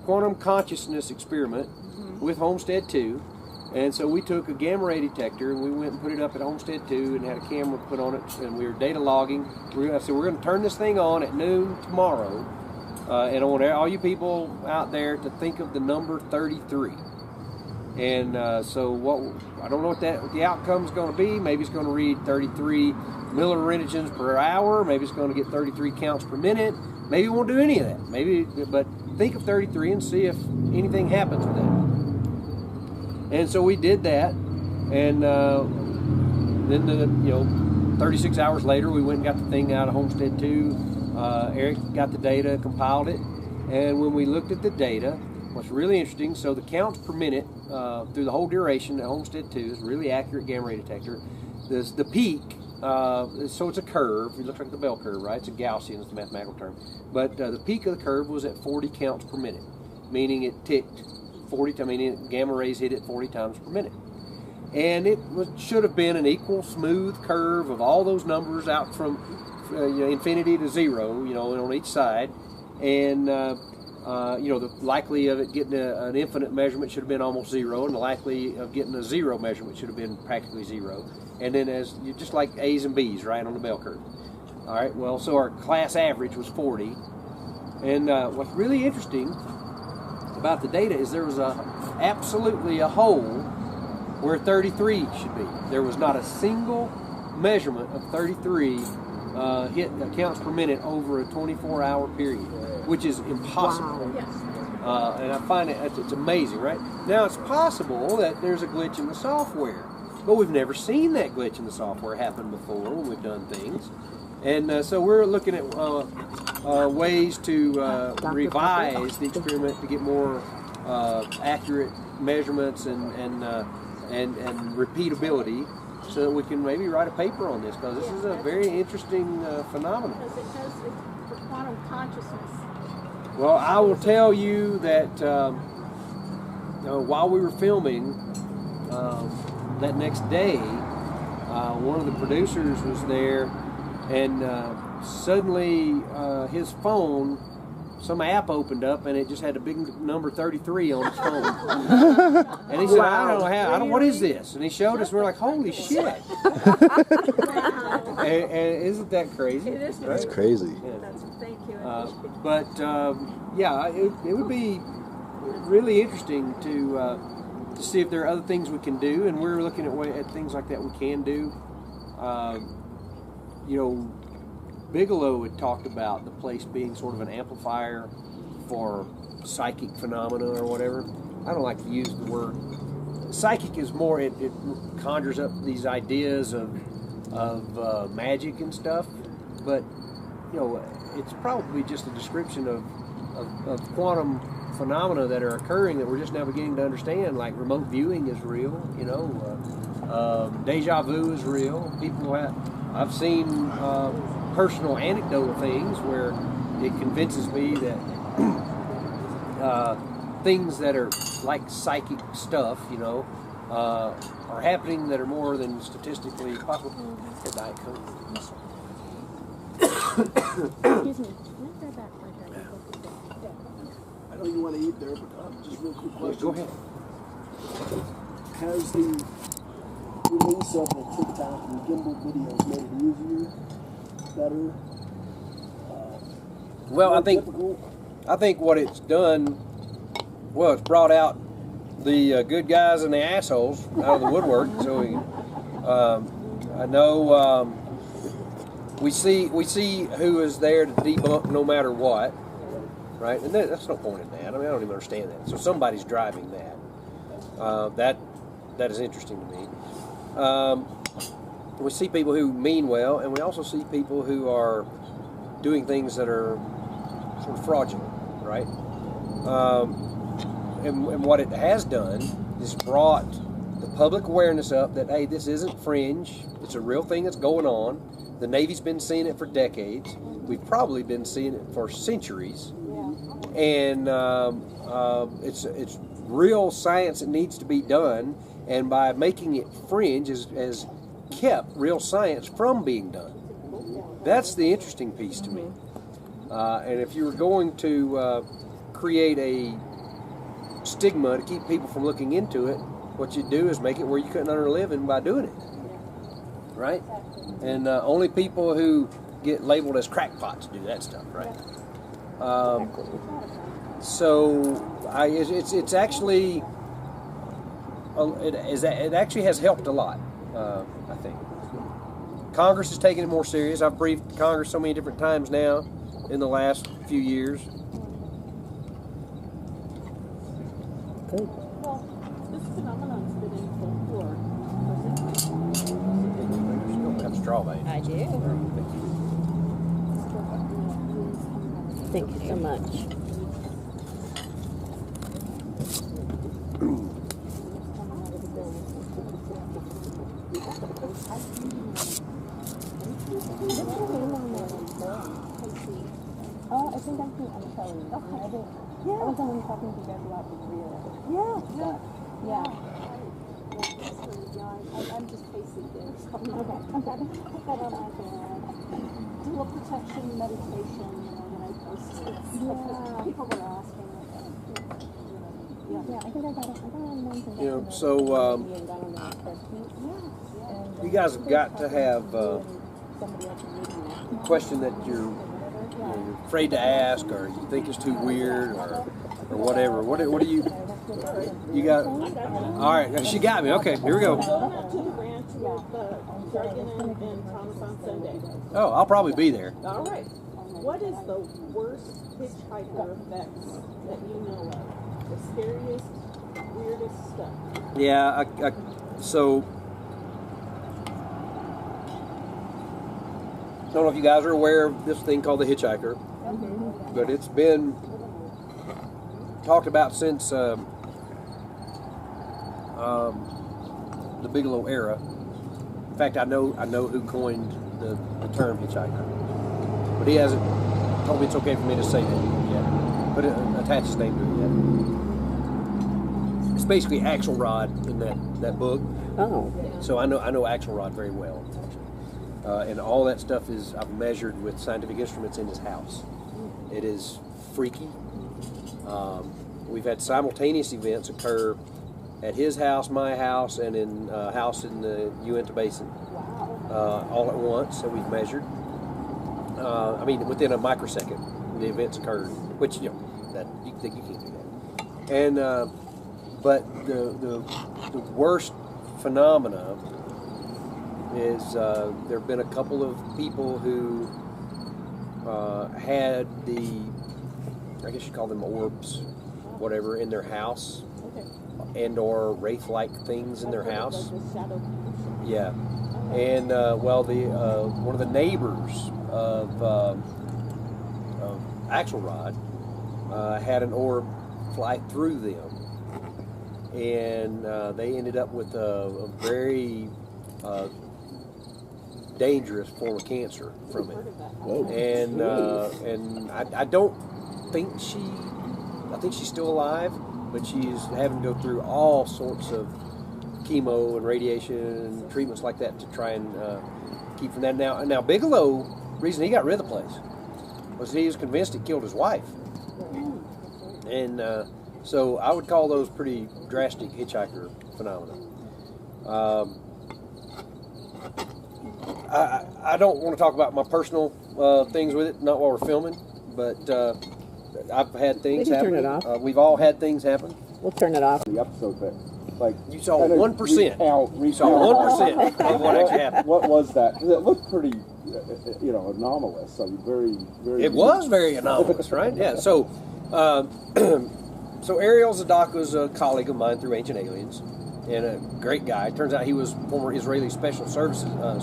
quantum consciousness experiment with Homestead 2. And so we took a gamma ray detector and we went and put it up at Homestead 2 and had a camera put on it, and we were data logging. I said, we're going to turn this thing on at noon tomorrow, and I want all you people out there to think of the number 33. And so I don't know what the outcome is going to be. Maybe it's going to read 33 millirentgens per hour. Maybe it's going to get 33 counts per minute. Maybe it won't do any of that. But think of 33 and see if anything happens with that. And so we did that, and then 36 hours later, we went and got the thing out of Homestead 2. Eric got the data, compiled it, and when we looked at the data, what's really interesting, so the counts per minute through the whole duration at Homestead 2 is a really accurate gamma ray detector. The peak, so it's a curve. It looks like the bell curve, right? It's a Gaussian, it's the mathematical term. But the peak of the curve was at 40 counts per minute, meaning it ticked 40 times, meaning gamma rays hit it 40 times per minute. And it should have been an equal smooth curve of all those numbers out from infinity to 0, on each side. And the likely of it getting an infinite measurement should have been almost 0, and the likely of getting a 0 measurement should have been practically 0. And then just like A's and B's, right, on the bell curve. All right, well, so our class average was 40. And what's really interesting about the data is there was absolutely a hole where 33 should be. There was not a single measurement of 33 hit counts per minute over a 24-hour period, which is impossible. Wow. Yes. And I find it's amazing, right? Now, it's possible that there's a glitch in the software, but we've never seen that glitch in the software happen before when we've done things. And so we're looking at ways to revise the experiment to get more accurate measurements and repeatability, so that we can maybe write a paper on this, because this is a very interesting phenomenon. Because it does it for quantum consciousness. Well, I will tell you that while we were filming that next day, one of the producers was there, and suddenly his phone, some app opened up, and it just had a big number 33 on his phone. And he said, what is this? And he showed us, and we're like, holy shit. and isn't that crazy? It is. That's crazy. Yeah. Thank you. It would be really interesting to see if there are other things we can do, and we're looking at things like that we can do. Bigelow had talked about the place being sort of an amplifier for psychic phenomena or whatever. I don't like to use the word psychic. Is more it conjures up these ideas of magic and stuff, but it's probably just a description of quantum phenomena that are occurring that we're just now beginning to understand. Like remote viewing is real, deja vu is real. I've seen personal anecdotal things where it convinces me that things that are like psychic stuff, are happening that are more than statistically possible. Diet Coke. Excuse me. I know you want to eat there, but just real quick question. Go ahead. Has the release of the TikTok and gimbal videos made it easier, better? Well, I think what it's done, it's brought out the good guys and the assholes out of the woodwork. So I know we see who is there to debunk no matter what, right? And that's no point in that. I mean, I don't even understand that. So somebody's driving that. That is interesting to me. We see people who mean well, and we also see people who are doing things that are sort of fraudulent, right? And what it has done is brought the public awareness up that, hey, this isn't fringe. It's a real thing that's going on. The Navy's been seeing it for decades. We've probably been seeing it for centuries. And it's real science that needs to be done. And by making it fringe has kept real science from being done. That's the interesting piece to me. And if you were going to create a stigma to keep people from looking into it, what you do is make it where you couldn't earn a living by doing it, right? And only people who get labeled as crackpots do that stuff, right? It's actually it actually has helped a lot, I think. Congress is taking it more serious. I've briefed Congress so many different times now in the last few years. Well, this phenomenon's been in folklore. You don't have straw, mate. I do. Thank you so much. Oh, I think I'm from Kelly. Okay. I was only talking to you guys about the career. Yeah. I'm just facing this. Okay. I'm going to put that on my do a protection meditation, when I post it. Yeah. People were asking. Yeah, I think I got it. So you guys have got to have a question that you're afraid to ask, or you think is too weird, or whatever. What do you got? All right, she got me. Okay, here we go. Oh, I'll probably be there. All right. What is the worst hitchhiker that you know of? The scariest, weirdest stuff? Yeah, so I don't know if you guys are aware of this thing called the hitchhiker, but it's been talked about since the Bigelow era. In fact, I know who coined the term hitchhiker, but he hasn't told me it's okay for me to say that yet. But attach his name to it yet. It's basically Axelrod in that book. Oh. So I know Axelrod very well. And all that stuff is I've measured with scientific instruments in his house. It is freaky. We've had simultaneous events occur at his house, my house, and in a house in the Uinta Basin, all at once that we've measured. I mean, within a microsecond, the events occurred, which that you can't do that. And but the worst phenomena is there have been a couple of people who had I guess you call them orbs, whatever, in their house, and or wraith-like things in their house. Yeah, and one of the neighbors of Axelrod had an orb fly through them, and they ended up with a very dangerous form of cancer from it. And I don't think I think she's still alive, but she's having to go through all sorts of chemo and radiation and treatments like that to try and keep from that. Now Bigelow, reason he got rid of the place was he was convinced it killed his wife. And so I would call those pretty drastic hitchhiker phenomena. I don't want to talk about my personal things with it, not while we're filming, but I've had things happen. Turn it off. We've all had things happen. We'll turn it off. The episode, but like You saw kind of 1%. You saw 1% of what actually happened. What was that? Because it looked pretty, anomalous. I mean, very, very. It was very anomalous, right? Yeah. So, so Ariel Zadok was a colleague of mine through Ancient Aliens, and a great guy. Turns out he was former Israeli Special Forces, and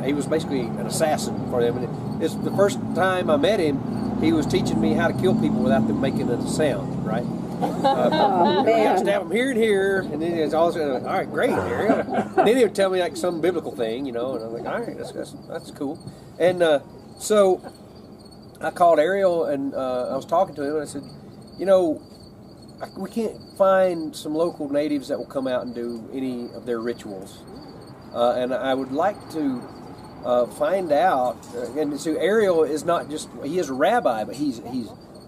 he was basically an assassin for them. And it's the first time I met him. He was teaching me how to kill people without them making a sound, right? You gotta stab them here and here, and then it's all right, great, Ariel. And then he would tell me like some biblical thing, and I'm like, all right, that's cool. And so I called Ariel, and I was talking to him, and I said, we can't find some local natives that will come out and do any of their rituals, and I would like to find out. And so Ariel is not just, he is a rabbi, but he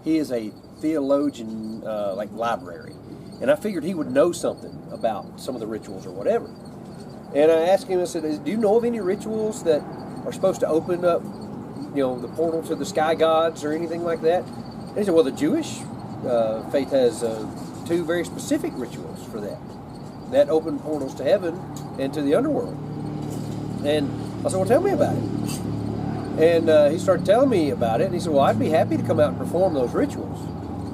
is a theologian, like library, and I figured he would know something about some of the rituals or whatever. And I asked him, I said, do you know of any rituals that are supposed to open up, the portal to the sky gods or anything like that? And he said, well, the Jewish faith has two very specific rituals for that open portals to heaven and to the underworld. And I said, well, tell me about it. And he started telling me about it, and he said, well, I'd be happy to come out and perform those rituals.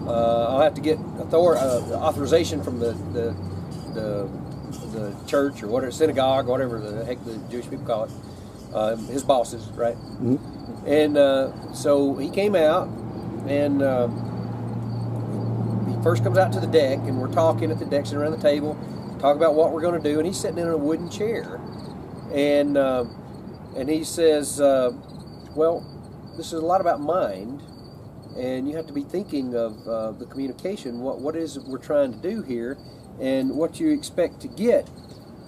I'll have to get authorization from the church or whatever, synagogue, whatever the heck the Jewish people call it, his bosses, right? Mm-hmm. And so he came out, and he first comes out to the deck, and we're talking at the deck, sitting around the table, talking about what we're going to do, and he's sitting in a wooden chair, and he says, well, this is a lot about mind, and you have to be thinking of the communication, what is it we're trying to do here, and what you expect to get.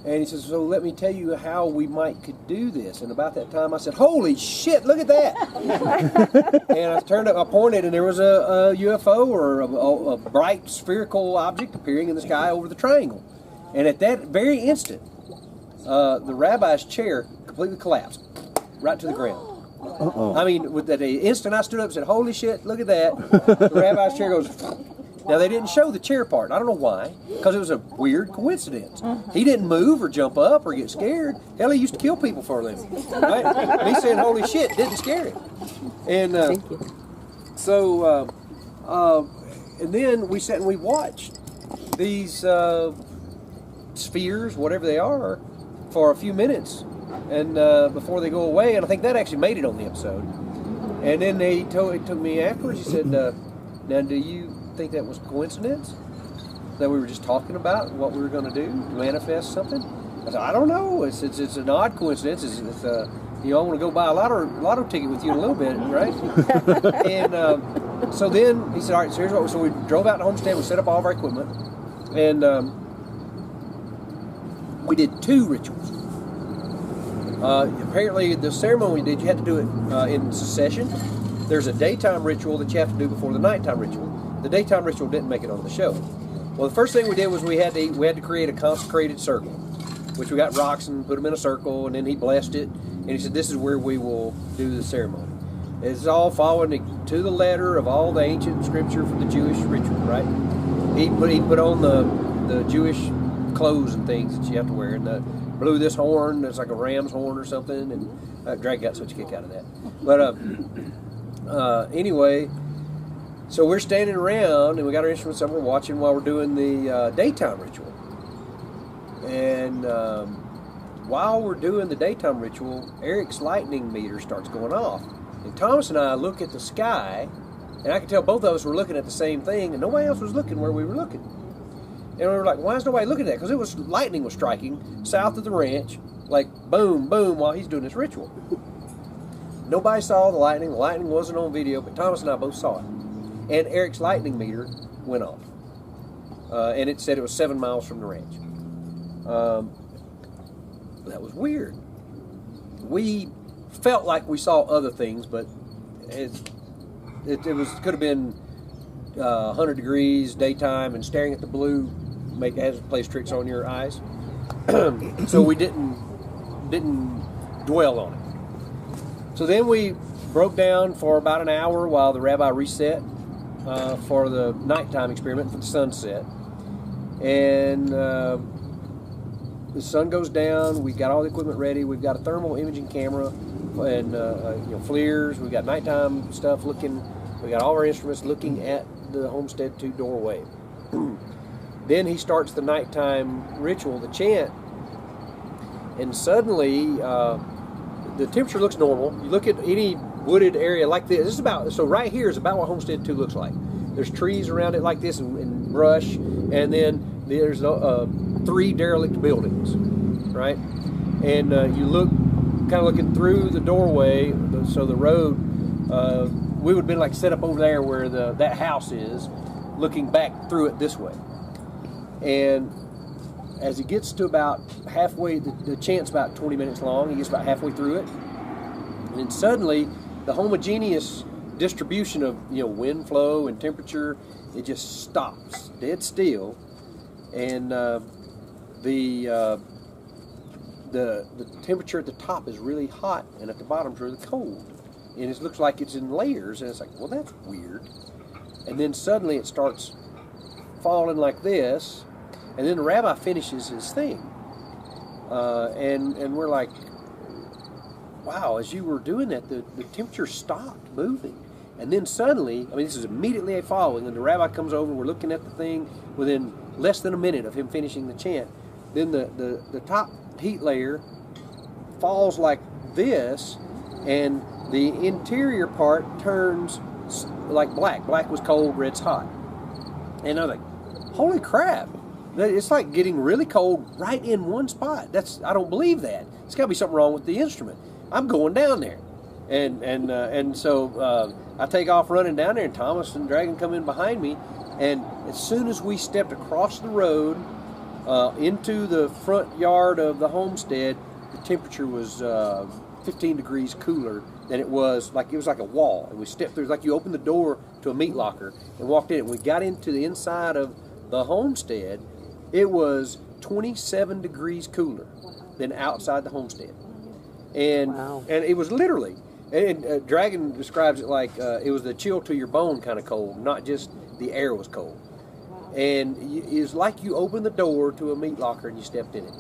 And he says, so let me tell you how we could do this. And about that time I said, holy shit, look at that. And I turned up, I pointed, and there was a UFO or a bright spherical object appearing in the sky over the triangle. And at that very instant, the rabbi's chair completely collapsed right to the ground. Uh-oh. I mean, with that instant I stood up and said, holy shit, look at that. The rabbi's chair goes. Now, they didn't show the chair part. I don't know why, because it was a weird coincidence. He didn't move or jump up or get scared. Hell, he used to kill people for a living. Right? And he said, holy shit, didn't scare him. And so, and then we sat and we watched these spheres, whatever they are, for a few minutes, and before they go away. And I think that actually made it on the episode. And then he took me afterwards. He said, now, do you think that was coincidence? That we were just talking about what we were going to do, manifest something? I said, I don't know. It's an odd coincidence. It's I want to go buy a lotto ticket with you in a little bit, right? And so then he said, all right, so here's what. So we drove out to Homestead. We set up all of our equipment, and we did 2 rituals. Apparently, the ceremony we did, you had to do it in succession. There's a daytime ritual that you have to do before the nighttime ritual. The daytime ritual didn't make it on the show. Well, the first thing we did was we had to create a consecrated circle, which we got rocks and put them in a circle, and then he blessed it, and he said, this is where we will do the ceremony. It's all following to the letter of all the ancient scripture for the Jewish ritual, right? He put on the Jewish clothes and things that you have to wear, and blew this horn. It's like a ram's horn or something, and Drag got such a kick out of that. But anyway, so we're standing around, and we got our instruments up, we're watching while we're doing the daytime ritual. And while we're doing the daytime ritual, Eric's lightning meter starts going off. And Thomas and I look at the sky, and I could tell both of us were looking at the same thing, and nobody else was looking where we were looking. And we were like, why is nobody looking at that? Because lightning was striking south of the ranch, like boom, boom, while he's doing this ritual. Nobody saw the lightning. The lightning wasn't on video, but Thomas and I both saw it. And Eric's lightning meter went off. And it said it was 7 miles from the ranch. That was weird. We felt like we saw other things, but it could have been 100 degrees daytime, and staring at the blue plays tricks on your eyes. So we didn't dwell on it. So then we broke down for about an hour while the rabbi reset for the nighttime experiment for the sunset. And the sun goes down. We got all the equipment ready. We've got a thermal imaging camera and FLIRs. We've got nighttime stuff looking. We got all our instruments looking at the Homestead 2 doorway. Then he starts the nighttime ritual, the chant, and suddenly the temperature looks normal. You look at any wooded area like this. This is about, so right here is about what Homestead 2 looks like. There's trees around it like this and brush, and then there's 3 derelict buildings, right? And you look, kind of looking through the doorway, so the road, we would have been like set up over there where that house is, looking back through it this way. And as he gets to about halfway, the chant's about 20 minutes long, he gets about halfway through it, and then suddenly the homogeneous distribution of wind flow and temperature, it just stops dead still, and the temperature at the top is really hot and at the bottom is really cold, and it looks like it's in layers, and it's like, well, that's weird. And then suddenly it starts falling like this, and then the rabbi finishes his thing, and we're like, wow, as you were doing that, the temperature stopped moving. And then suddenly, I mean, this is immediately following, and the rabbi comes over, we're looking at the thing within less than a minute of him finishing the chant. Then the top heat layer falls like this, and the interior part turns like black. Black was cold, red's hot. And I'm like, holy crap. It's like getting really cold right in one spot. I don't believe that. It's got to be something wrong with the instrument. I'm going down there. And so I take off running down there, and Thomas and Dragon come in behind me, and as soon as we stepped across the road into the front yard of the homestead, the temperature was 15 degrees cooler than it was like a wall. And we stepped through, like you opened the door to a meat locker and walked in, and we got into the inside of the homestead. It was 27 degrees cooler than outside the homestead. And and it was literally, and Dragon describes it like it was the chill to your bone kind of cold, not just the air was cold. And it's like you opened the door to a meat locker and you stepped in it.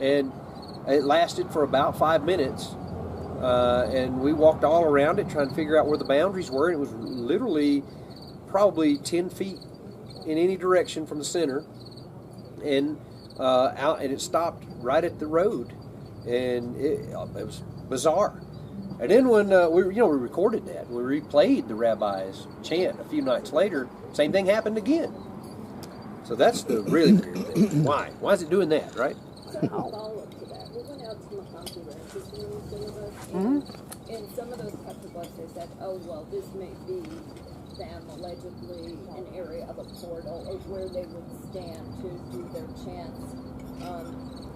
And it lasted for about 5 minutes, and we walked all around it trying to figure out where the boundaries were. And it was literally probably 10 feet in any direction from the center, and it stopped right at the road. And it was bizarre. And then when we recorded that, we replayed the rabbi's chant a few nights later, same thing happened again. So that's the really weird thing. Why? Why is it doing that, right? So a follow-up to that. We went out to McConkey Ranches and some of us, and some of those petroglyphs, they said, oh, well, this may be them allegedly an area of a portal or where they would stand to do their chants.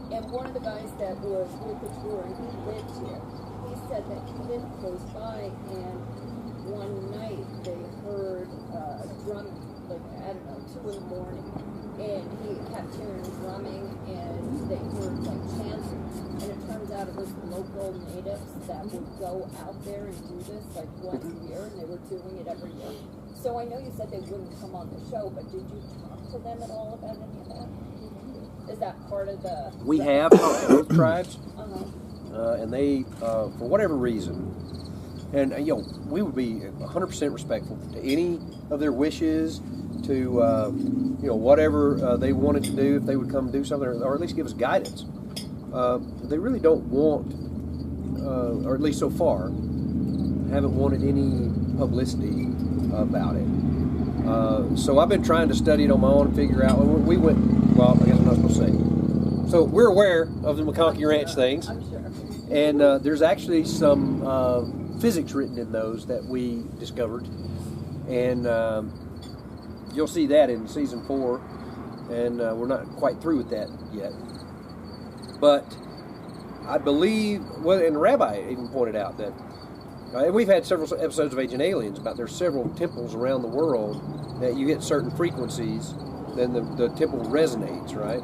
And one of the guys that was with the tour, and he lived here, he said that he lived close by, and one night they heard drumming, like, I don't know, 2 in the morning, and he kept hearing drumming, and they heard, like, chants, and it turns out it was local natives that would go out there and do this, like, once a year, and they were doing it every year. So I know you said they wouldn't come on the show, but did you talk to them at all about any of that? Is that part of the... We have talked to both tribes, and they, for whatever reason, and we would be 100% respectful to any of their wishes, to whatever they wanted to do, if they would come do something, or at least give us guidance. They really don't want, or at least so far, haven't wanted any publicity about it. So I've been trying to study it on my own and figure out. We went, well, I guess I'm not supposed to say. So we're aware of the McConkey Ranch things, and there's actually some physics written in those that we discovered, and you'll see that in season 4, and we're not quite through with that yet. But I believe, well, and the rabbi even pointed out that, and we've had several episodes of Ancient Aliens about there's several temples around the world that you get certain frequencies, then the temple resonates, right?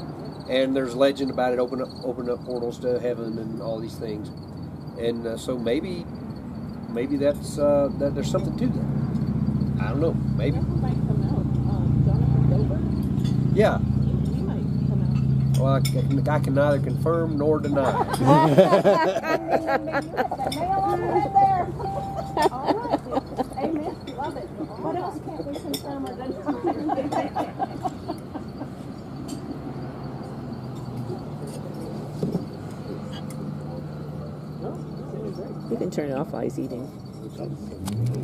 And there's legend about it open up portals to heaven and all these things. And so maybe that's that there's something to that. I don't know. Maybe. Might come out. Jonathan Dover. Yeah. He Well, I can neither confirm nor deny. You hit the nail on the head there. All right. Amen. Love it. What else can't we confirm or deny? You can turn it off while he's eating.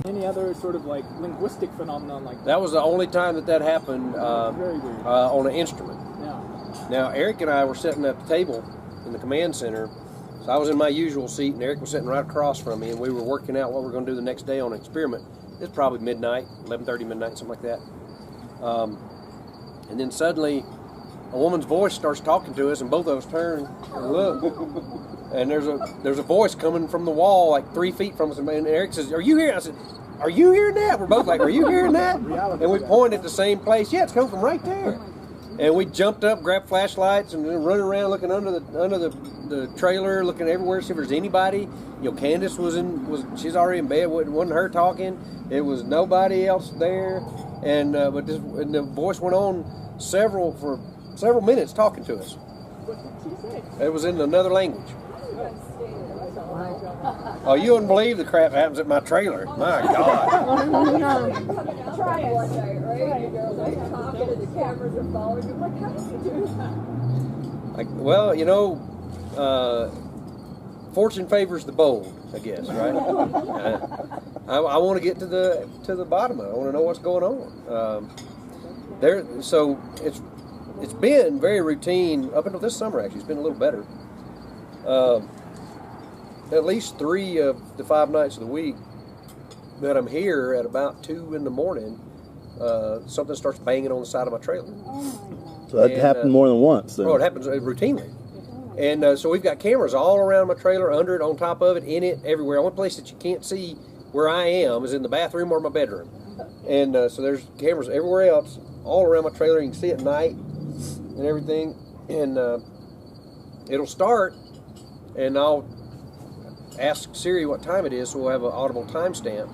Any other sort of like linguistic phenomenon like that? That was the only time that happened Very weird. on an instrument. Yeah. Now, Eric and I were sitting at the table in the command center. So I was in my usual seat, and Eric was sitting right across from me, and we were working out what we were going to do the next day on an experiment. It's probably midnight, 11:30 midnight, something like that. And then suddenly, a woman's voice starts talking to us, and both of us turn and look. And there's a voice coming from the wall like 3 feet from us, and Eric says, "Are you hearing?" I said, "Are you hearing that?" We're both like, "Are you hearing that?" And we point at the same place. Yeah, it's coming from right there. And we jumped up, grabbed flashlights, and then running around looking under the trailer, looking everywhere, see if there's anybody. You know, Candace she's already in bed. It wasn't her talking. It was nobody else there. And but the voice went on for several minutes talking to us. What did she say? It was in another language. Oh, you wouldn't believe the crap that happens at my trailer. My God. Try it one night, right? You go like talking and the cameras are following you. Like, how did you do that? Like, well, you know, fortune favors the bold, I guess, right? I want to get to the bottom of it. I want to know what's going on. So it's been very routine up until this summer. Actually, it's been a little better. At least 3 of the 5 nights of the week that I'm here at about 2 in the morning, something starts banging on the side of my trailer. So that happened more than once, then. Oh, it happens routinely. And so we've got cameras all around my trailer, under it, on top of it, in it, everywhere. The only place that you can't see where I am is in the bathroom or my bedroom. And so there's cameras everywhere else, all around my trailer. You can see at night and everything. And it'll start, and I'll ask Siri what time it is, so we'll have an audible timestamp.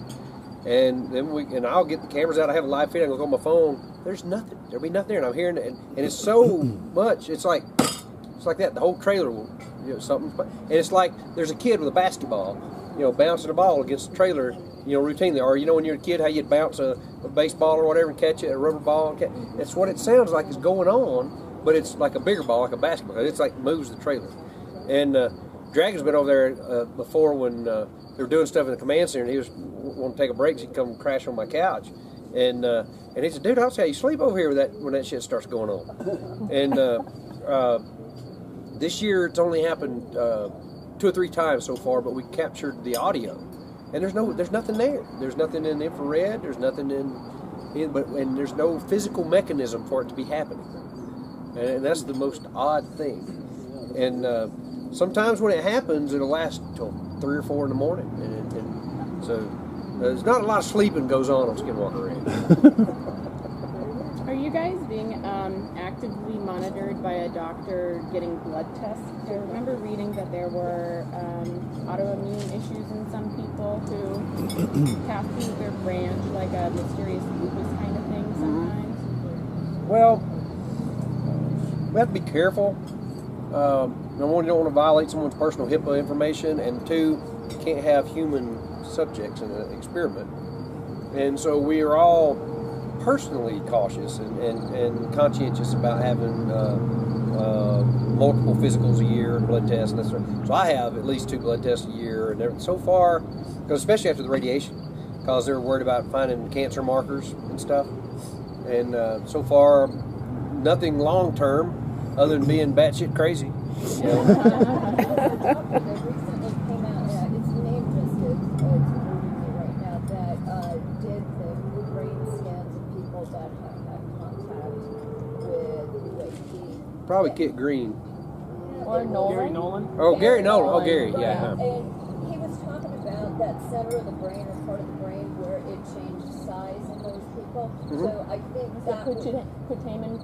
And then I'll get the cameras out. I have a live feed. I can look on my phone. There's nothing. There'll be nothing there. And I'm hearing it, and it's so much. It's like that. The whole trailer will, something. And it's like there's a kid with a basketball, bouncing a ball against the trailer, routinely. Or when you're a kid, how you'd bounce a baseball or whatever and catch it, a rubber ball. That's what it sounds like is going on, but it's like a bigger ball, like a basketball. It's like moves the trailer. And Dragon's been over there before when they were doing stuff in the command center, and he was wanting to take a break, so he'd come crash on my couch. And he said, "Dude, I'll tell you, sleep over here when that shit starts going on." And this year it's only happened 2 or 3 times so far, but we captured the audio, and there's nothing there. There's nothing in infrared. There's nothing and there's no physical mechanism for it to be happening, and that's the most odd thing. And sometimes when it happens, it'll last till 3 or 4 in the morning, and so there's not a lot of sleeping goes on Skinwalker Ranch. Are you guys being actively monitored by a doctor getting blood tests? I remember reading that there were autoimmune issues in some people who pass through their branch, like a mysterious lupus kind of thing sometimes. Well, we have to be careful. Number one, you don't want to violate someone's personal HIPAA information, and 2, you can't have human subjects in an experiment. And so we are all personally cautious and conscientious about having multiple physicals a year and blood tests and that sort of. So I have at least 2 blood tests a year, and so far, because especially after the radiation, because they're worried about finding cancer markers and stuff. And so far, nothing long term other than being batshit crazy. They recently came out, it's named just it's moving me right now, that did the brain scans of people that have had contact with UAP. Probably Kit Green. Or Nolan. Gary Nolan? Oh, Gary Nolan. Oh, Gary, Right. yeah. And he was talking about that center of the brain or part of the brain where it changed size in those people. So I think that would, Putamen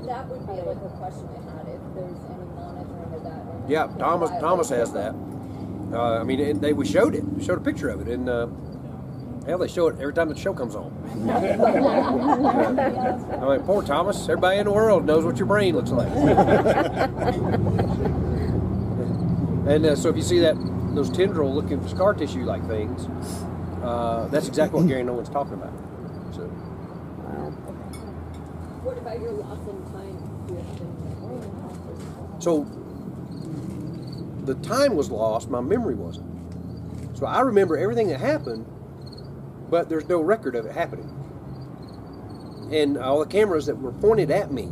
that would be like a question I had, if there's any monitoring of that. Yeah, Thomas has that. We showed it. We showed a picture of it, and Hell, they show it every time the show comes on. I'm like, poor Thomas. Everybody in the world knows what your brain looks like. And so if you see those tendril-looking scar tissue-like things, that's exactly what Gary Nolan's talking about. So, What about your loss in time? So the time was lost, my memory wasn't. So I remember everything that happened, but there's no record of it happening. And all the cameras that were pointed at me,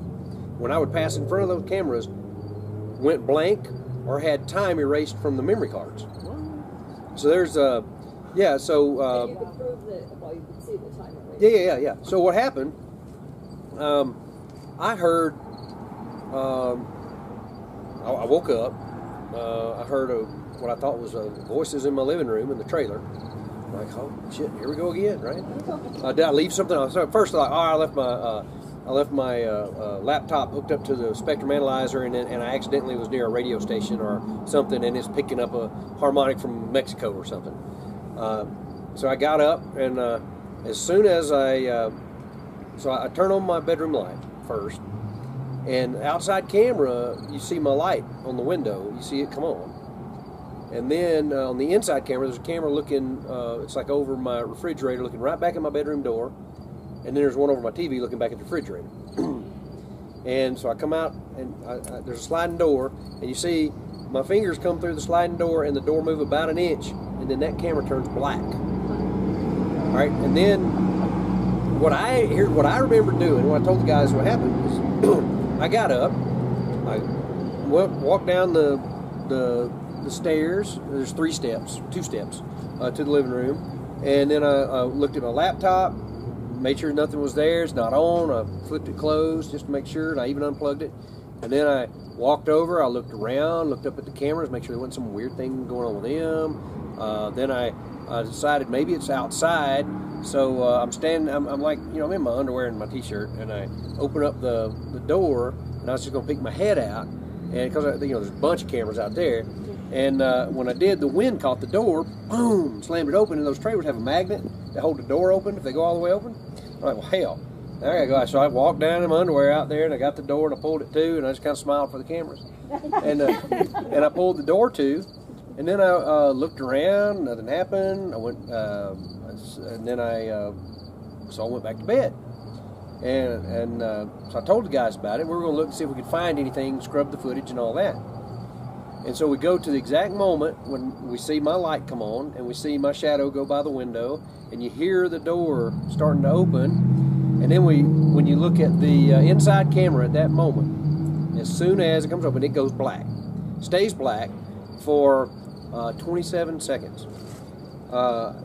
when I would pass in front of those cameras, went blank or had time erased from the memory cards. So there's yeah, so And you could prove that, well, you could see the time erased. yeah. So what happened, I heard, I woke up, I heard what I thought was voices in my living room in the trailer. I'm like, oh shit, here we go again, right? Did I leave something? So first, I left my laptop hooked up to the spectrum analyzer, and I accidentally was near a radio station or something, and it's picking up a harmonic from Mexico or something. So I got up, and as soon as I turn on my bedroom light first, and outside camera, you see my light on the window. You see it come on. And then on the inside camera, there's a camera looking, it's like over my refrigerator, looking right back at my bedroom door. And then there's one over my TV looking back at the refrigerator. And so I come out, and there's a sliding door, and you see my fingers come through the sliding door, and the door move about an inch, and then that camera turns black. All right, and then what I remember doing, when I told the guys what happened, was I got up, I walked down the stairs. There's two steps to the living room, and then I looked at my laptop, made sure nothing was there. It's not on. I flipped it closed just to make sure, and I even unplugged it. And then I walked over. I looked around, looked up at the cameras, make sure there wasn't some weird thing going on with them. Then I decided maybe it's outside. So I'm standing. I'm like, I'm in my underwear and my t-shirt, and I open up the door, and I was just gonna peek my head out, and because there's a bunch of cameras out there. And when I did, the wind caught the door, boom, slammed it open, and those trailers have a magnet that hold the door open if they go all the way open. I'm like, well, hell, there I go. So I walked down in my underwear out there, and I got the door, and I pulled it to, and I just kind of smiled for the cameras. And I pulled the door to, and then I looked around, nothing happened. I went, and then so I went back to bed. And so I told the guys about it. We were going to look and see if we could find anything, scrub the footage and all that. And so we go to the exact moment when we see my light come on, and we see my shadow go by the window, and you hear the door starting to open. And then when you look at the inside camera at that moment, as soon as it comes open, it goes black. Stays black for 27 seconds.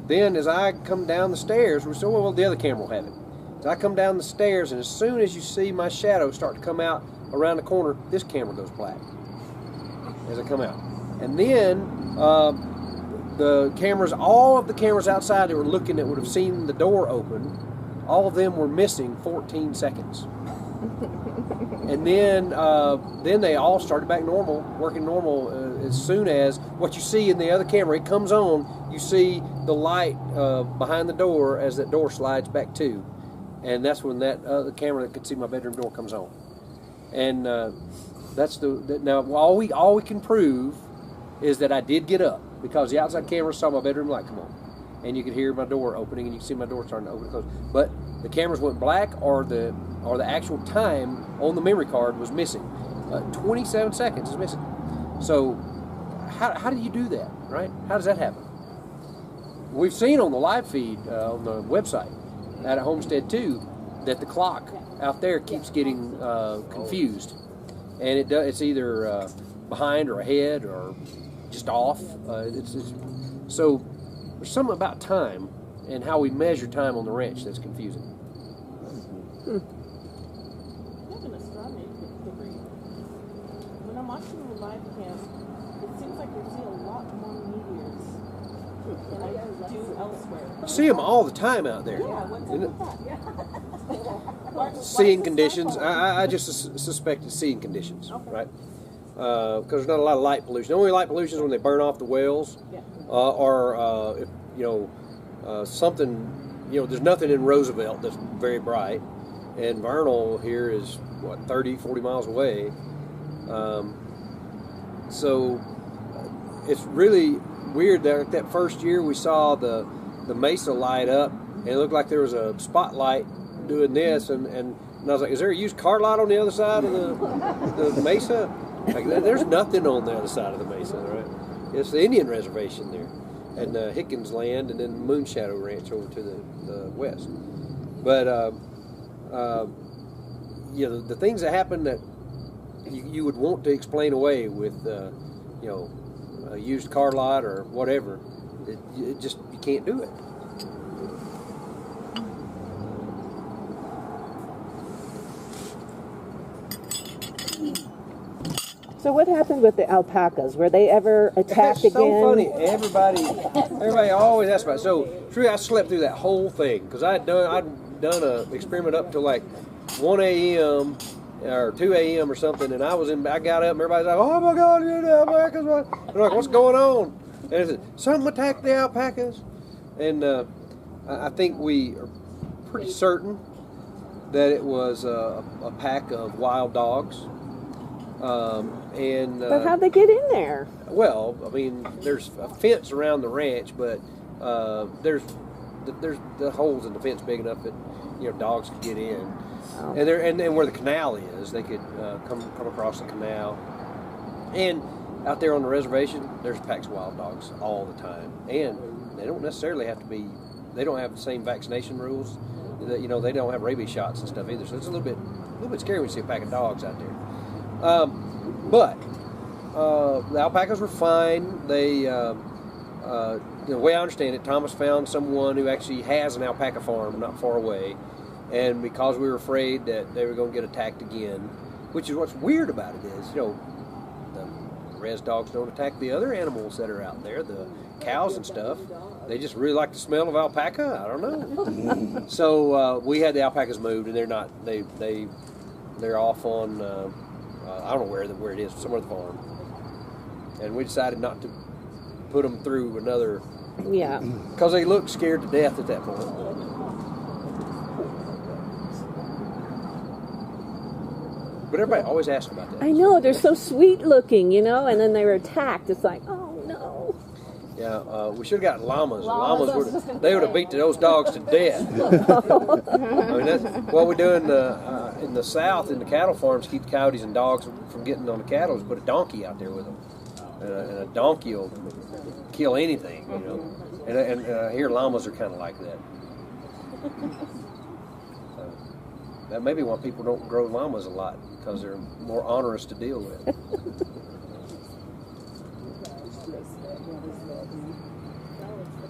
Then as I come down the stairs, we're still, well, the other camera will have it. As I come down the stairs, and as soon as you see my shadow start to come out around the corner, this camera goes black as I come out. And then the cameras, all of the cameras outside that were looking that would have seen the door open, all of them were missing 14 seconds. And then they all started back normal, working normal as soon as what you see in the other camera, it comes on, you see the light behind the door as that door slides back to. And that's when that other camera that could see my bedroom door comes on. And now all we can prove is that I did get up, because the outside camera saw my bedroom light come on, and you could hear my door opening, and you can see my door starting to open and close. But the cameras went black, or the actual time on the memory card was missing. 27 seconds is missing. So how do you do that, right? How does that happen? We've seen on the live feed on the website at Homestead 2 that the clock out there keeps getting confused, and it's either behind or ahead or just off. So there's something about time and how we measure time on the ranch that's confusing. Having a straw man degree. When I'm watching the live cast, it seems like we see a lot more meteors than I do elsewhere. You see them all the time out there. Yeah, what's up with that? Seeing conditions. I just suspect it's seeing conditions, right? Because there's not a lot of light pollution. The only light pollution is when they burn off the wells, or if something, there's nothing in Roosevelt that's very bright, and Vernal here is, what, 30, 40 miles away. So it's really weird that first year we saw the mesa light up, and it looked like there was a spotlight doing this, and I was like, is there a used car lot on the other side of the mesa? Like, there's nothing on the other side of the mesa, right? It's the Indian reservation there, and Hickens Land, and then Moonshadow Ranch over to the west. But the things that happen that you would want to explain away with a used car lot or whatever, it just, you can't do it. So what happened with the alpacas? Were they ever attacked It's so again? funny. Everybody always asks about it. So, true, I slept through that whole thing because I'd done an experiment up till like 1 a.m. or 2 a.m. or something, and I got up and everybody's like, oh my God, the alpacas! I'm like, what's going on? And I said, something attacked the alpacas, and I think we are pretty certain that it was a pack of wild dogs. But how'd they get in there? Well, I mean, there's a fence around the ranch, but there's the holes in the fence big enough that dogs could get in. Oh. And where the canal is, they could come across the canal. And out there on the reservation, there's packs of wild dogs all the time, and they don't necessarily have to be. They don't have the same vaccination rules. That they don't have rabies shots and stuff either. So it's a little bit scary when you see a pack of dogs out there. But the alpacas were fine. They, the way I understand it, Thomas found someone who actually has an alpaca farm not far away, and because we were afraid that they were going to get attacked again, which is what's weird about it is, the res dogs don't attack the other animals that are out there, the cows and stuff. They just really like the smell of alpaca. I don't know. So we had the alpacas moved, and they're not. They're off on. I don't know where it is, somewhere at the farm. And we decided not to put them through another. Yeah. Because they looked scared to death at that point. But everybody always asks about that. I know, they're so sweet looking, and then they were attacked. It's like, oh no. Yeah, we should have got llamas. They would have beat those dogs to death. I mean, that's what we do in the South, in the cattle farms, keep the coyotes and dogs from getting on the cattle, is put a donkey out there with them. And a donkey will kill anything, And I hear llamas are kind of like that. That may be why people don't grow llamas a lot, because they're more onerous to deal with.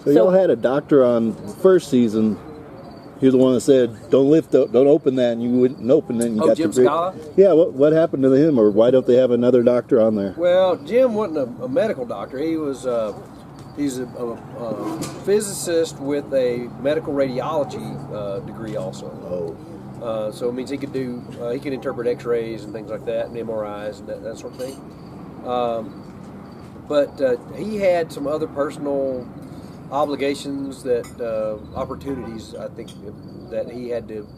So y'all had a doctor on first season. He was the one that said, "Don't open that," and you wouldn't open it. And you got Jim Scala? Yeah, what happened to him, or why don't they have another doctor on there? Well, Jim wasn't a medical doctor. He was he's a physicist with a medical radiology degree also. Oh. So it means he can interpret X-rays and things like that, and MRIs and that sort of thing. But he had some other personal obligations opportunities, I think, that he had to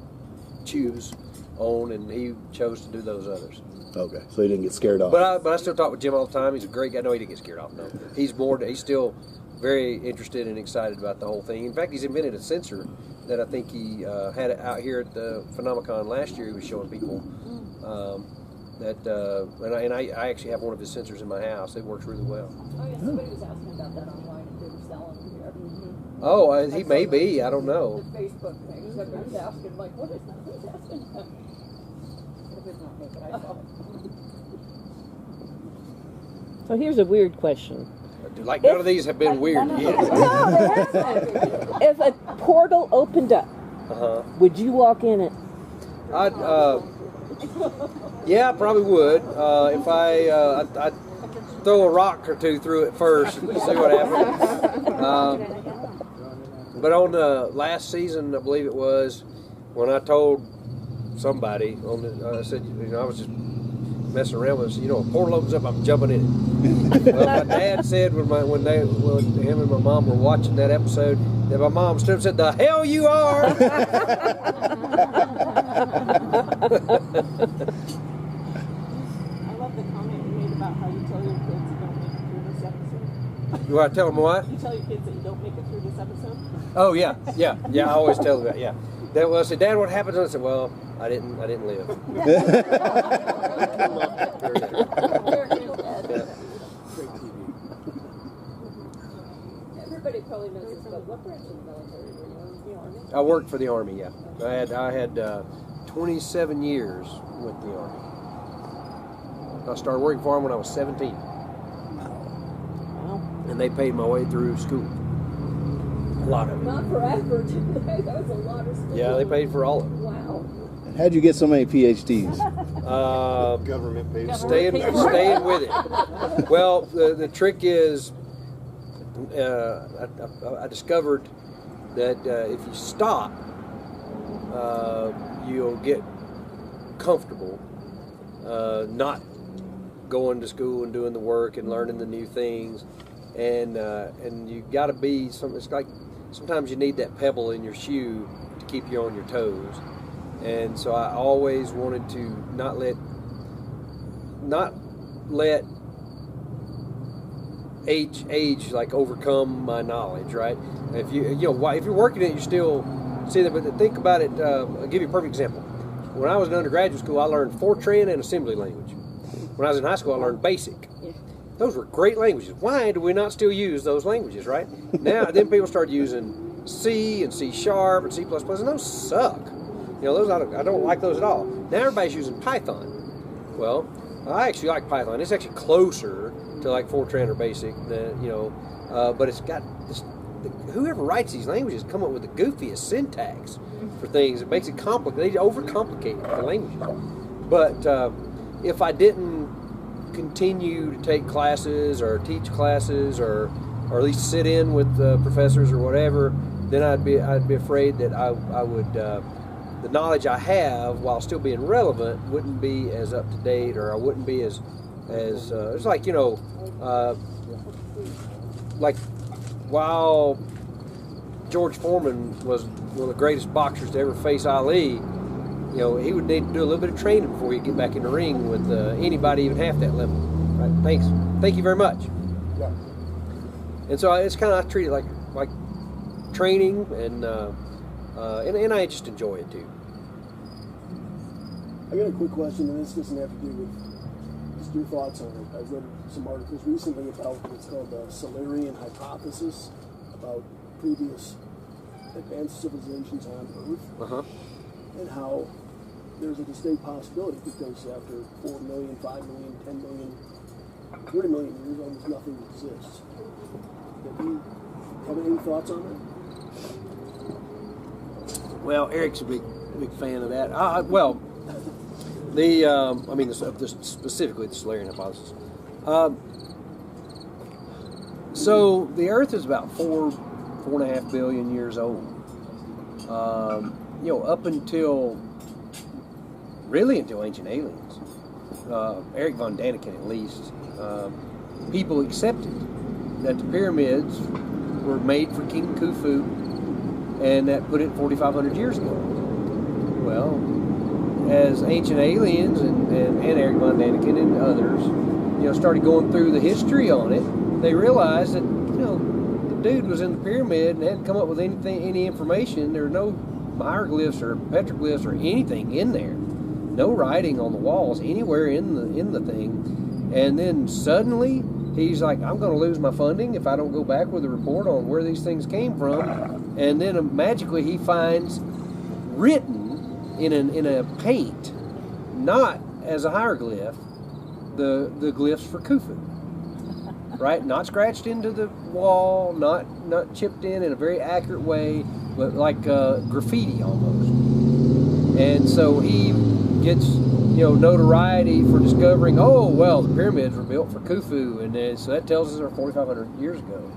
choose on, and he chose to do those others. Okay, so he didn't get scared off. But I still talk with Jim all the time. He's a great guy. No, he didn't get scared off. No, he's still very interested and excited about the whole thing. In fact, he's invented a sensor that I think he had out here at the Phenomecon last year. He was showing people and I actually have one of his sensors in my house. It works really well. Oh yeah, somebody was asking about that online if they were selling them here. Oh, he may be. I don't know. The Facebook thing. Somebody was asking, like, what is that? Who's asking that? If it's not me, but I saw it. So here's a weird question. Like, none of these have been weird yet. No, they haven't. If a portal opened up, would you walk in it? Yeah, I probably would. If I'd throw a rock or two through it first and see what happens. But on the last season, I believe it was, when I told somebody, I said, I was just messing around with it, a portal opens up, I'm jumping in it. Well, my dad said when him and my mom were watching that episode, that my mom stood up and said, "The hell you are!" I love the comment you made about how you tell your kids you don't make it through this episode. Do I tell them what? You tell your kids that you don't make it through this episode? Oh yeah. I always tell them that. Yeah. That I said, "Dad, what happened?" I said, "Well, I didn't live." Everybody probably knows this, but what branch of the military were you in? The Army? I worked for the Army. Yeah, I had 27 years with the Army. I started working for them when I was 17, and they paid my way through school. A lot of it. Not forever, didn't they? That was a lot of school. Yeah, they paid for all of it. Wow. And how'd you get so many PhDs? Government paid. Staying with it. Well, the trick is, I discovered that if you stop, you'll get comfortable not going to school and doing the work and learning the new things, and you got to be some. It's like sometimes you need that pebble in your shoe to keep you on your toes, and so I always wanted to not let age like overcome my knowledge, right? If if you're working it, you're still see that. But think about it. I'll give you a perfect example. When I was in undergraduate school, I learned Fortran and assembly language. When I was in high school, I learned BASIC. Those were great languages. Why do we not still use those languages, right? Now, then people started using C and C# and C++, and those suck. Those I don't like those at all. Now everybody's using Python. Well, I actually like Python. It's actually closer to like Fortran or BASIC than but it's got this. Whoever writes these languages come up with the goofiest syntax for things. It makes it complicated. They overcomplicate the languages. But if I didn't continue to take classes or teach classes or at least sit in with professors or whatever, then I'd be afraid that I would the knowledge I have while still being relevant wouldn't be as up to date, or I wouldn't be as it's like like while George Foreman was one of the greatest boxers to ever face Ali, he would need to do a little bit of training before he'd get back in the ring with anybody even half that level. Right? Thank you very much. Yeah. And so it's kind of I treat it like training, and I just enjoy it too. I got a quick question, and this doesn't have to do with just your thoughts on it. I've read some articles recently about what's called the Solarian hypothesis, about previous advanced civilizations on Earth, and how there's a distinct possibility, because after 4 million, 5 million, 10 million, 30 million years, almost nothing exists. Have you any thoughts on that? Well, Eric's a big fan of that. Specifically the Solarian hypothesis. So the Earth is about 4.5 billion years old. Up until ancient aliens. Eric von Daniken, at least, people accepted that the pyramids were made for King Khufu, and that put it 4,500 years ago. Well, as ancient aliens and Eric von Daniken and others, started going through the history on it, they realized that, the dude was in the pyramid and hadn't come up with any information. There were no hieroglyphs or petroglyphs or anything in there. No writing on the walls anywhere in the thing. And then suddenly he's like, I'm going to lose my funding if I don't go back with a report on where these things came from. And then magically he finds written in a paint, not as a hieroglyph, the glyphs for Khufu. Right? Not scratched into the wall, not chipped in a very accurate way, but like graffiti almost. And so he gets notoriety for discovering, the pyramids were built for Khufu, and so that tells us they're 4,500 years ago.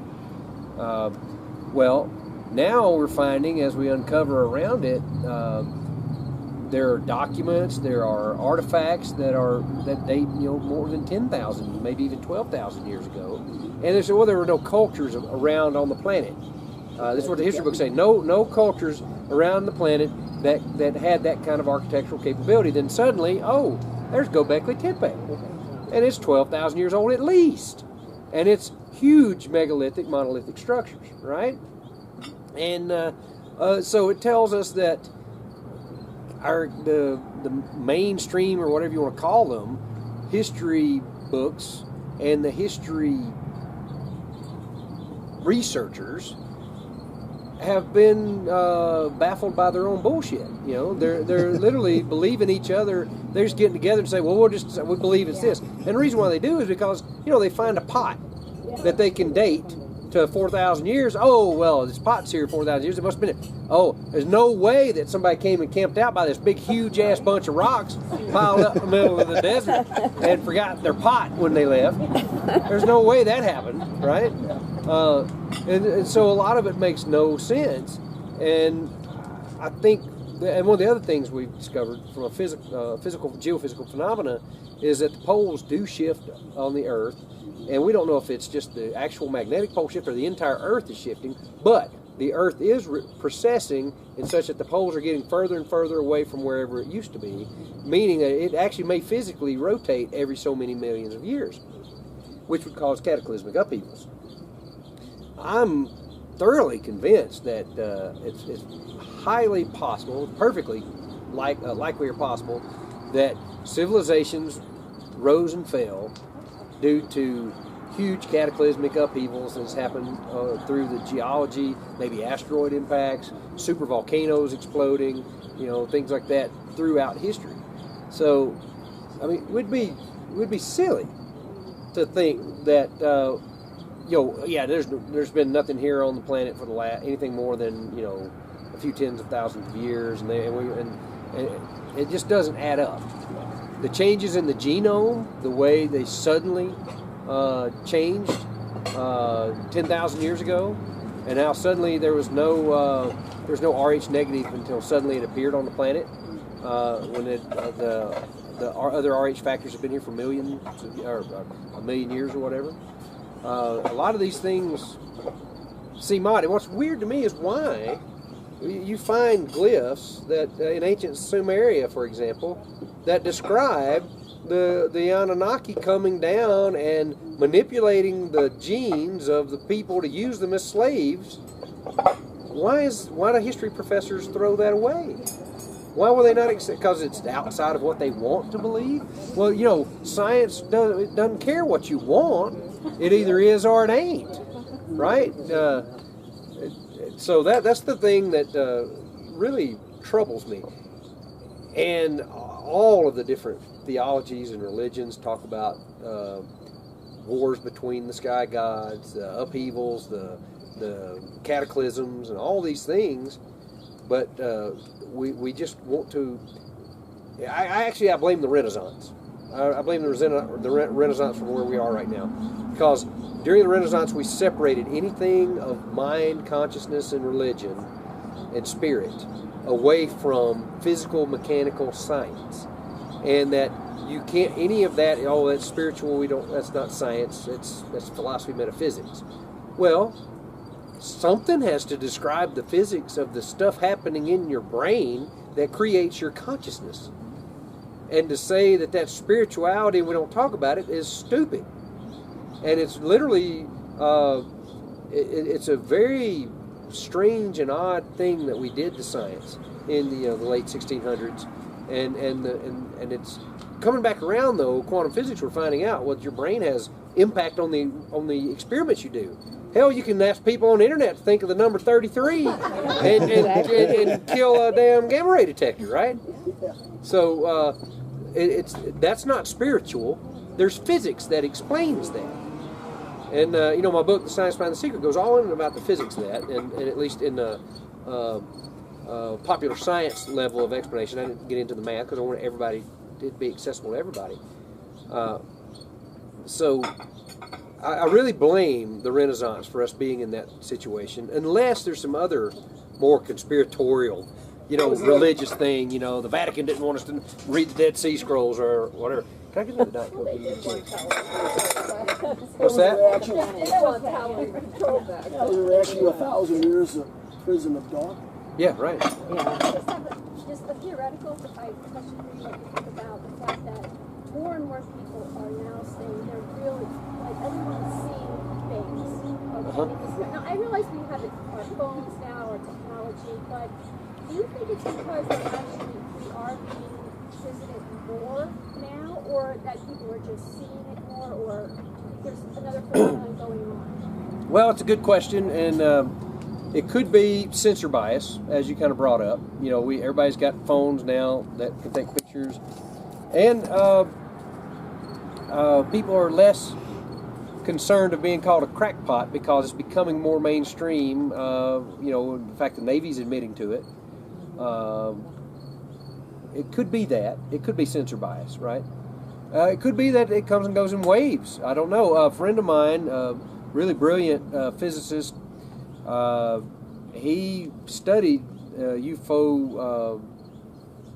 Now we're finding, as we uncover around it, there are documents, there are artifacts that date more than 10,000, maybe even 12,000 years ago. And they said, there were no cultures around on the planet. This is what the history books say. No cultures around the planet that had that kind of architectural capability. Then suddenly, oh, there's Göbekli Tepe, and it's 12,000 years old at least, and it's huge megalithic, monolithic structures, right? And so it tells us that the mainstream, or whatever you want to call them, history books and the history researchers have been baffled by their own bullshit. You know, they're literally believing each other. They're just getting together and say, well, we believe it's this. And the reason why they do is because, you know, they find a pot that they can date to 4,000 years. Oh, well, this pot's here 4,000 years. It must have been it. Oh, there's no way that somebody came and camped out by this big, huge-ass bunch of rocks piled up in the middle of the desert and forgot their pot when they left. There's no way that happened, right? And so a lot of it makes no sense. And I think, and one of the other things we've discovered from a geophysical phenomena is that the poles do shift on the Earth. And we don't know if it's just the actual magnetic pole shift or the entire Earth is shifting, but the Earth is precessing in such that the poles are getting further and further away from wherever it used to be, meaning that it actually may physically rotate every so many millions of years, which would cause cataclysmic upheavals. I'm thoroughly convinced that it's highly possible, perfectly likely or possible, that civilizations rose and fell due to huge cataclysmic upheavals that's happened through the geology, maybe asteroid impacts, super volcanoes exploding, you know, things like that throughout history. So, I mean, we'd be silly to think that, you know, yeah, there's been nothing here on the planet for anything more than, you know, a few tens of thousands of years, and it just doesn't add up. The changes in the genome, the way they suddenly changed 10,000 years ago, and now suddenly there was no Rh negative until suddenly it appeared on the planet when the other Rh factors have been here for millions or a million years or whatever. A lot of these things seem odd, and what's weird to me is why you find glyphs that in ancient Sumeria, for example, that describe the Anunnaki coming down and manipulating the genes of the people to use them as slaves. Why do history professors throw that away? Why will they not accept? Because it's outside of what they want to believe? Well, you know, science doesn't care what you want. It either is or it ain't, right? So that's the thing that really troubles me. And all of the different theologies and religions talk about wars between the sky gods, the upheavals, the cataclysms, and all these things. But we just want to. I blame the Renaissance. I blame the Renaissance for where we are right now, because during the Renaissance we separated anything of mind, consciousness, and religion and spirit away from physical, mechanical science, and that you can't any of that. Oh, that's spiritual. That's not science. That's philosophy, metaphysics. Well, something has to describe the physics of the stuff happening in your brain that creates your consciousness. And to say that that's spirituality and we don't talk about it is stupid. And it's literally, it's a very strange and odd thing that we did to science in the late 1600s. And it's coming back around, though. Quantum physics, we're finding out what your brain has impact on the experiments you do. Hell, you can ask people on the internet to think of the number 33 and kill a damn gamma ray detector, right? So that's not spiritual. There's physics that explains that. And my book, The Science Behind the Secret, goes all in about the physics of that, and at least in the popular science level of explanation. I didn't get into the math because I wanted everybody to be accessible to everybody. So I really blame the Renaissance for us being in that situation, unless there's some other more conspiratorial, religious thing. The Vatican didn't want us to read the Dead Sea Scrolls or whatever. Can I get another Diet Coke? What's that? They were actually 1,000 years of prison of dark. Yeah, right. Just a theoretical question for you, like to think about the fact that more and more people are now saying they're really, like everyone's seeing things. Okay? Because, now, I realize we have our phones now, our technology, but do you think it's because we are being visited more now, or that people are just seeing it more, or there's another phenomenon going on? Well, it's a good question, and it could be sensor bias, as you kind of brought up. You know, everybody's got phones now that can take pictures, and people are less concerned of being called a crackpot because it's becoming more mainstream. You know, in fact, the Navy's admitting to it. It could be that. It could be sensor bias, right? It could be that it comes and goes in waves. I don't know. A friend of mine, really brilliant physicist, he studied UFO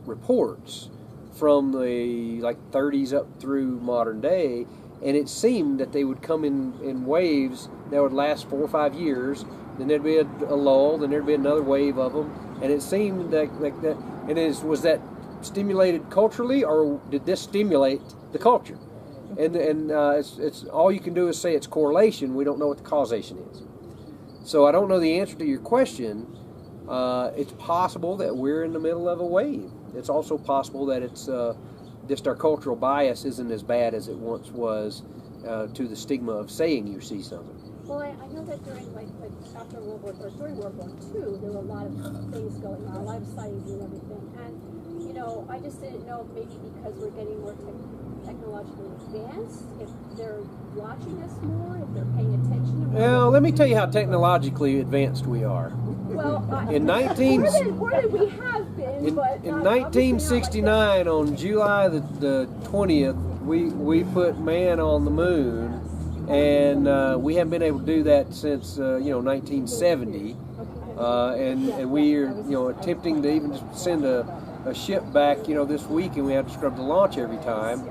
reports from the 30s up through modern day, and it seemed that they would come in waves that would last 4 or 5 years. Then there'd be a lull, then there'd be another wave of them, and it seemed like that. And was that stimulated culturally, or did this stimulate the culture? And it's all you can do is say it's correlation. We don't know what the causation is. So I don't know the answer to your question. It's possible that we're in the middle of a wave. It's also possible that it's just our cultural bias isn't as bad as it once was, to the stigma of saying you see something. Well, I know that during after World War or during World War II, there were a lot of things going on, a lot of sightings and everything. And you know, I just didn't know if maybe because we're getting more technologically advanced, if they're watching us more, if they're paying attention. Well, let me tell you how technologically advanced we are. Well, in more than we have been, in 1969, on July the 20th, we put man on the moon, and we haven't been able to do that since 1970, and we are attempting to even just send a ship back this week, and we have to scrub the launch every time.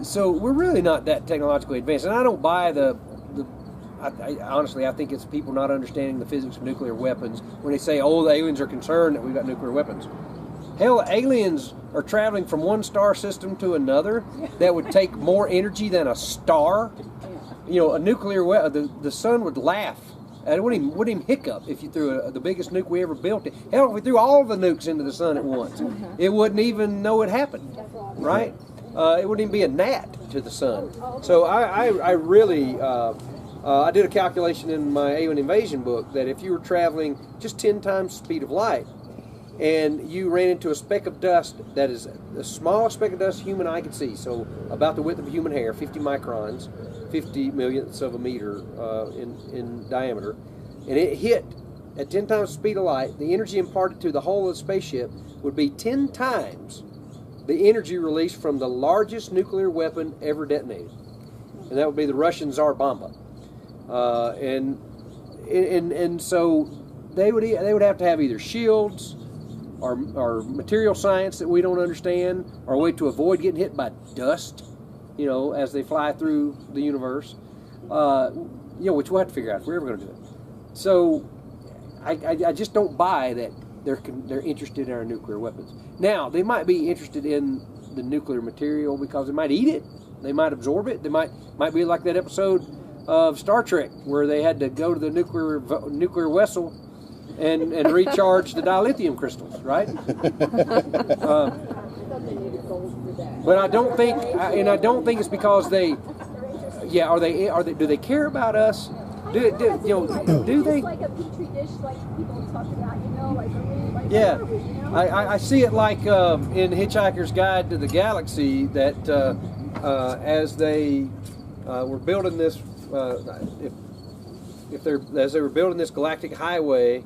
So we're really not that technologically advanced, and I don't buy honestly, I think it's people not understanding the physics of nuclear weapons when they say, oh, the aliens are concerned that we've got nuclear weapons. Hell, aliens are traveling from one star system to another that would take more energy than a star. A nuclear weapon, the sun would laugh. It wouldn't even hiccup if you threw the biggest nuke we ever built. Hell, if we threw all the nukes into the sun at once, it wouldn't even know it happened, right? It wouldn't even be a gnat to the sun. So I really... I did a calculation in my Alien Invasion book that if you were traveling just 10 times the speed of light and you ran into a speck of dust that is the smallest speck of dust human eye could see, so about the width of a human hair, 50 microns, 50 millionths of a meter in diameter, and it hit at 10 times the speed of light, the energy imparted to the whole of the spaceship would be 10 times the energy released from the largest nuclear weapon ever detonated. And that would be the Russian Tsar Bomba. And so they would have to have either shields or material science that we don't understand, or a way to avoid getting hit by dust, as they fly through the universe, which we'll have to figure out if we're ever going to do it. So I just don't buy that they're interested in our nuclear weapons. Now, they might be interested in the nuclear material because they might eat it, they might absorb it, they might be like that episode of Star Trek where they had to go to the nuclear vessel and recharge the dilithium crystals, right? But I don't think, it's because they. Are they? Do they care about us? Do they? It's like a petri dish, like people talk about, Yeah, I see it like in Hitchhiker's Guide to the Galaxy that as they were building this. As they were building this galactic highway,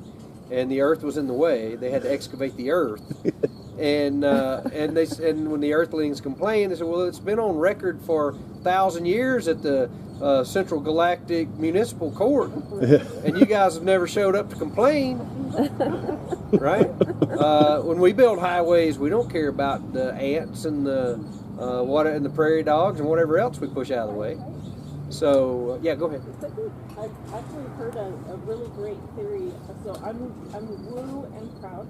and the Earth was in the way, they had to excavate the Earth, and when the Earthlings complained, they said, "Well, it's been on record for 1,000 years at the Central Galactic Municipal Court, and you guys have never showed up to complain, right? When we build highways, we don't care about the ants and the and the prairie dogs and whatever else we push out of the way. So yeah, go ahead. I've actually heard a really great theory. So I'm woo and proud.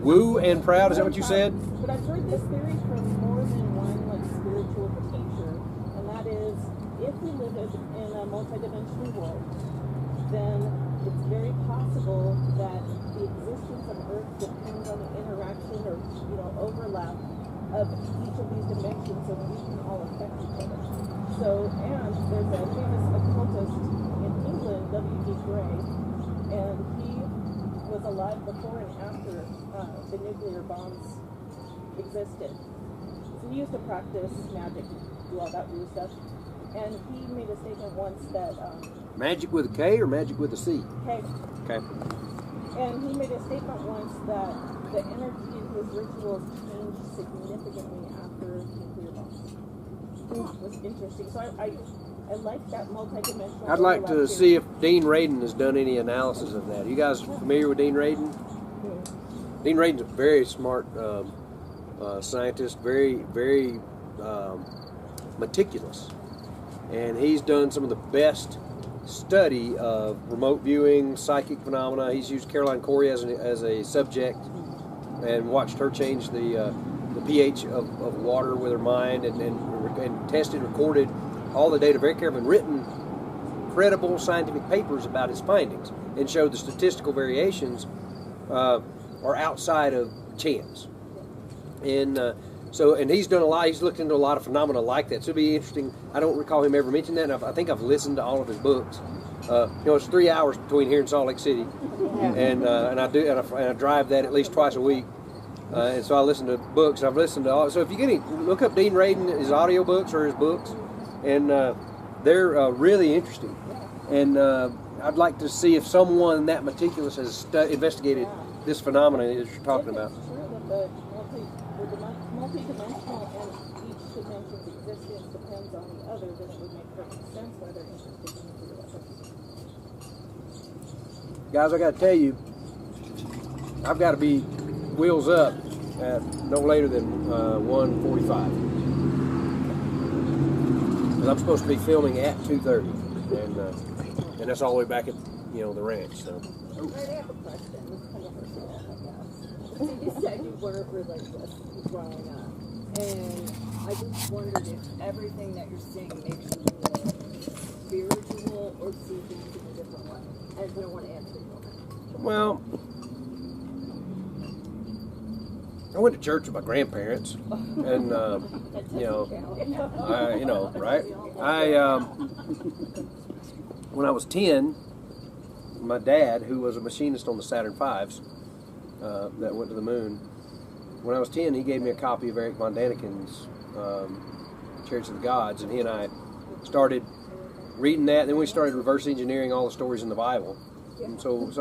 Woo and proud, is that what you said? But I've heard this theory from more than one spiritual teacher, and that is, if we live in a multidimensional world, then it's very possible that the existence of Earth depends on the interaction or overlap of each of these dimensions, so we can all affect each other. So, and there's a famous occultist in England, W.D. Gray, and he was alive before and after the nuclear bombs existed. So he used to practice magic, do all that weird stuff. And he made a statement once that... magic with a K or magic with a C? K. Okay. And he made a statement once that the energy in his rituals changed significantly after nuclear bombs. It was interesting. So I like that multidimensional... I'd like to see if Dean Radin has done any analysis of that. You guys familiar with Dean Radin? Mm-hmm. Dean Radin's a very smart scientist, very, very meticulous. And he's done some of the best study of remote viewing, psychic phenomena. He's used Caroline Corey as a subject and watched her change the pH of water with her mind and tested, recorded all the data very carefully and written credible scientific papers about his findings and showed the statistical variations are outside of chance. And and he's done a lot. He's looked into a lot of phenomena like that. So it'd be interesting. I don't recall him ever mentioning that. And I think I've listened to all of his books. It's 3 hours between here and Salt Lake City, and I drive that at least twice a week. And so I listen to books. I've listened to all. So if you look up Dean Radin, his audio books or his books, and they're really interesting. And I'd like to see if someone that meticulous has investigated this phenomenon that you're talking about. It's true that the multi-dimensional and each dimension's existence depends on the other, then it would make perfect sense why they're interested in nuclear weapons. Guys, I got to tell you, I've got to be wheels up at no later than 1:45, and I'm supposed to be filming at 2:30, and that's all the way back at the ranch. So. I have a question. It's kind of personal, I guess. So you said you were religious growing up, and I just wondered if everything that you're seeing makes you more spiritual or see things in a different way. I don't want to answer you. Well, I went to church with my grandparents, and right? When I was 10, my dad, who was a machinist on the Saturn V's that went to the moon, when I was 10, he gave me a copy of Eric von Daniken's Chariots of the Gods, and he and I started reading that. Then we started reverse engineering all the stories in the Bible, and so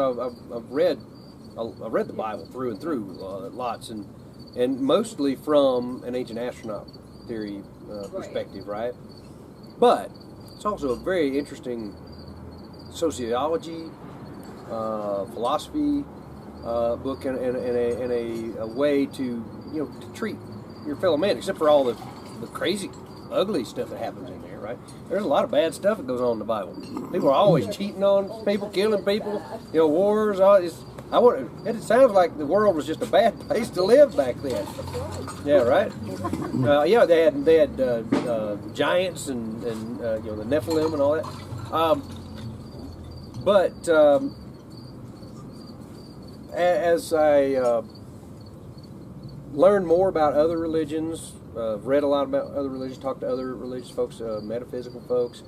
I've read the Bible through and through lots, and mostly from an ancient astronaut theory perspective, right? But it's also a very interesting sociology, philosophy book, and a way to to treat your fellow man, except for all the crazy, ugly stuff that happens in there, right? There's a lot of bad stuff that goes on in the Bible. People are always cheating on people, killing people, wars. It sounds like the world was just a bad place to live back then. Yeah, right. They had giants and the Nephilim and all that. But as I learned more about other religions, read a lot about other religions, talked to other religious folks, metaphysical folks,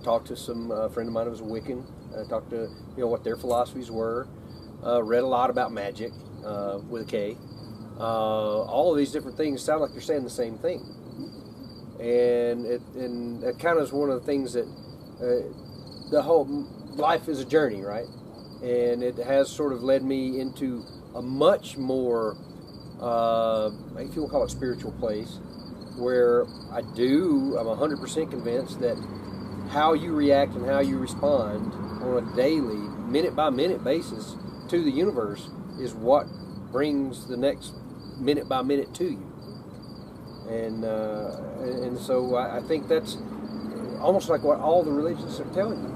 talked to some friend of mine who was a Wiccan, talked to what their philosophies were, read a lot about magic with a K. All of these different things sound like they're saying the same thing, and it kind of is one of the things that the whole life is a journey, right? And it has sort of led me into a much more, if you want to call it spiritual place, where I'm 100% convinced that how you react and how you respond on a daily, minute by minute basis to the universe is what brings the next minute by minute to you. and so I think that's almost like what all the religions are telling you.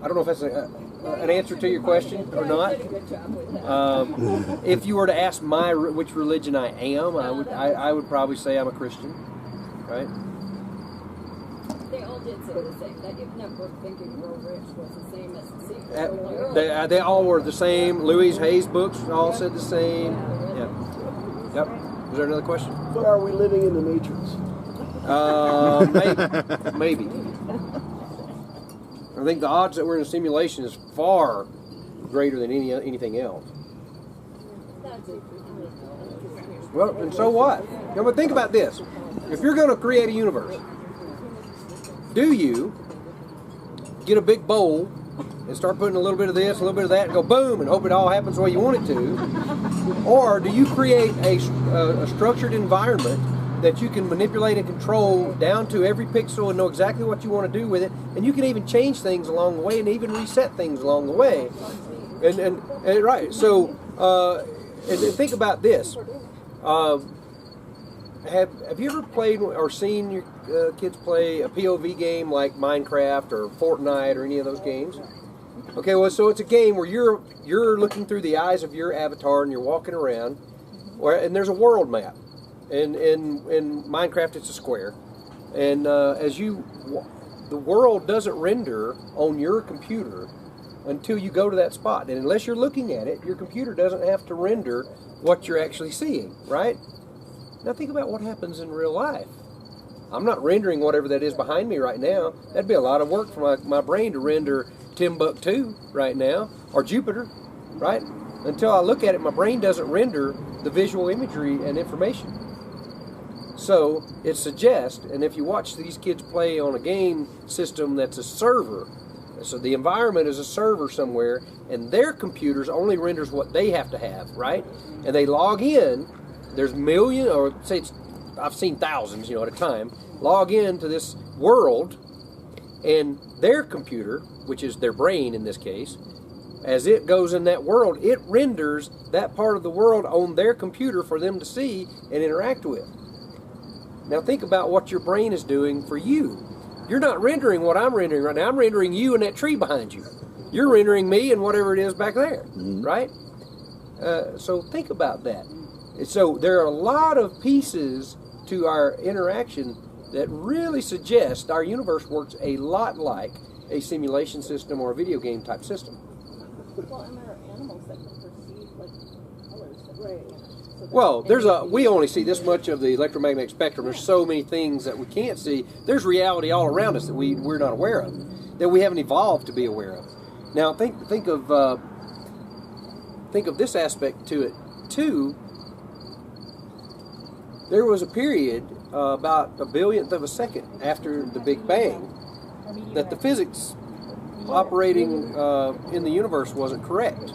I don't know if that's an answer to your question or not. If you were to ask which religion I am, I would probably say I'm a Christian, right? They all did say the same. That if network thinking grow rich was the same as the secret. They all were the same. Louise Hay's books all said the same. Yeah. Yep. Is there another question? So are we living in the Matrix? Maybe. I think the odds that we're in a simulation is far greater than anything else. Well, and so what? Now, but think about this. If you're going to create a universe, do you get a big bowl and start putting a little bit of this, a little bit of that, and go boom, and hope it all happens the way you want it to? Or do you create a structured environment that you can manipulate and control down to every pixel and know exactly what you want to do with it, and you can even change things along the way and even reset things along the way? And right, so and think about this. Have you ever played or seen your kids play a POV game like Minecraft or Fortnite or any of those games? Okay, well, so it's a game where you're looking through the eyes of your avatar and you're walking around, and there's a world map. In Minecraft, it's a square, and the world doesn't render on your computer until you go to that spot, and unless you're looking at it, your computer doesn't have to render what you're actually seeing, right? Now think about what happens in real life. I'm not rendering whatever that is behind me right now. That'd be a lot of work for my brain to render Timbuktu right now, or Jupiter, right? Until I look at it, my brain doesn't render the visual imagery and information. So it suggests, and if you watch these kids play on a game system that's a server, so the environment is a server somewhere, and their computers only renders what they have to have, right? And they log in, there's millions, or say I've seen thousands, at a time, log into this world, and their computer, which is their brain in this case, as it goes in that world, it renders that part of the world on their computer for them to see and interact with. Now think about what your brain is doing for you. You're not rendering what I'm rendering right now. I'm rendering you and that tree behind you. You're rendering me and whatever it is back there, right? So think about that. So there are a lot of pieces to our interaction that really suggest our universe works a lot like a simulation system or a video game type system. Well, and there are animals that can perceive colors. Right. Well, we only see this much of the electromagnetic spectrum. There's so many things that we can't see. There's reality all around us that we're not aware of, that we haven't evolved to be aware of. Now, think of this aspect to it too. There was a period about a billionth of a second after the Big Bang that the physics operating in the universe wasn't correct,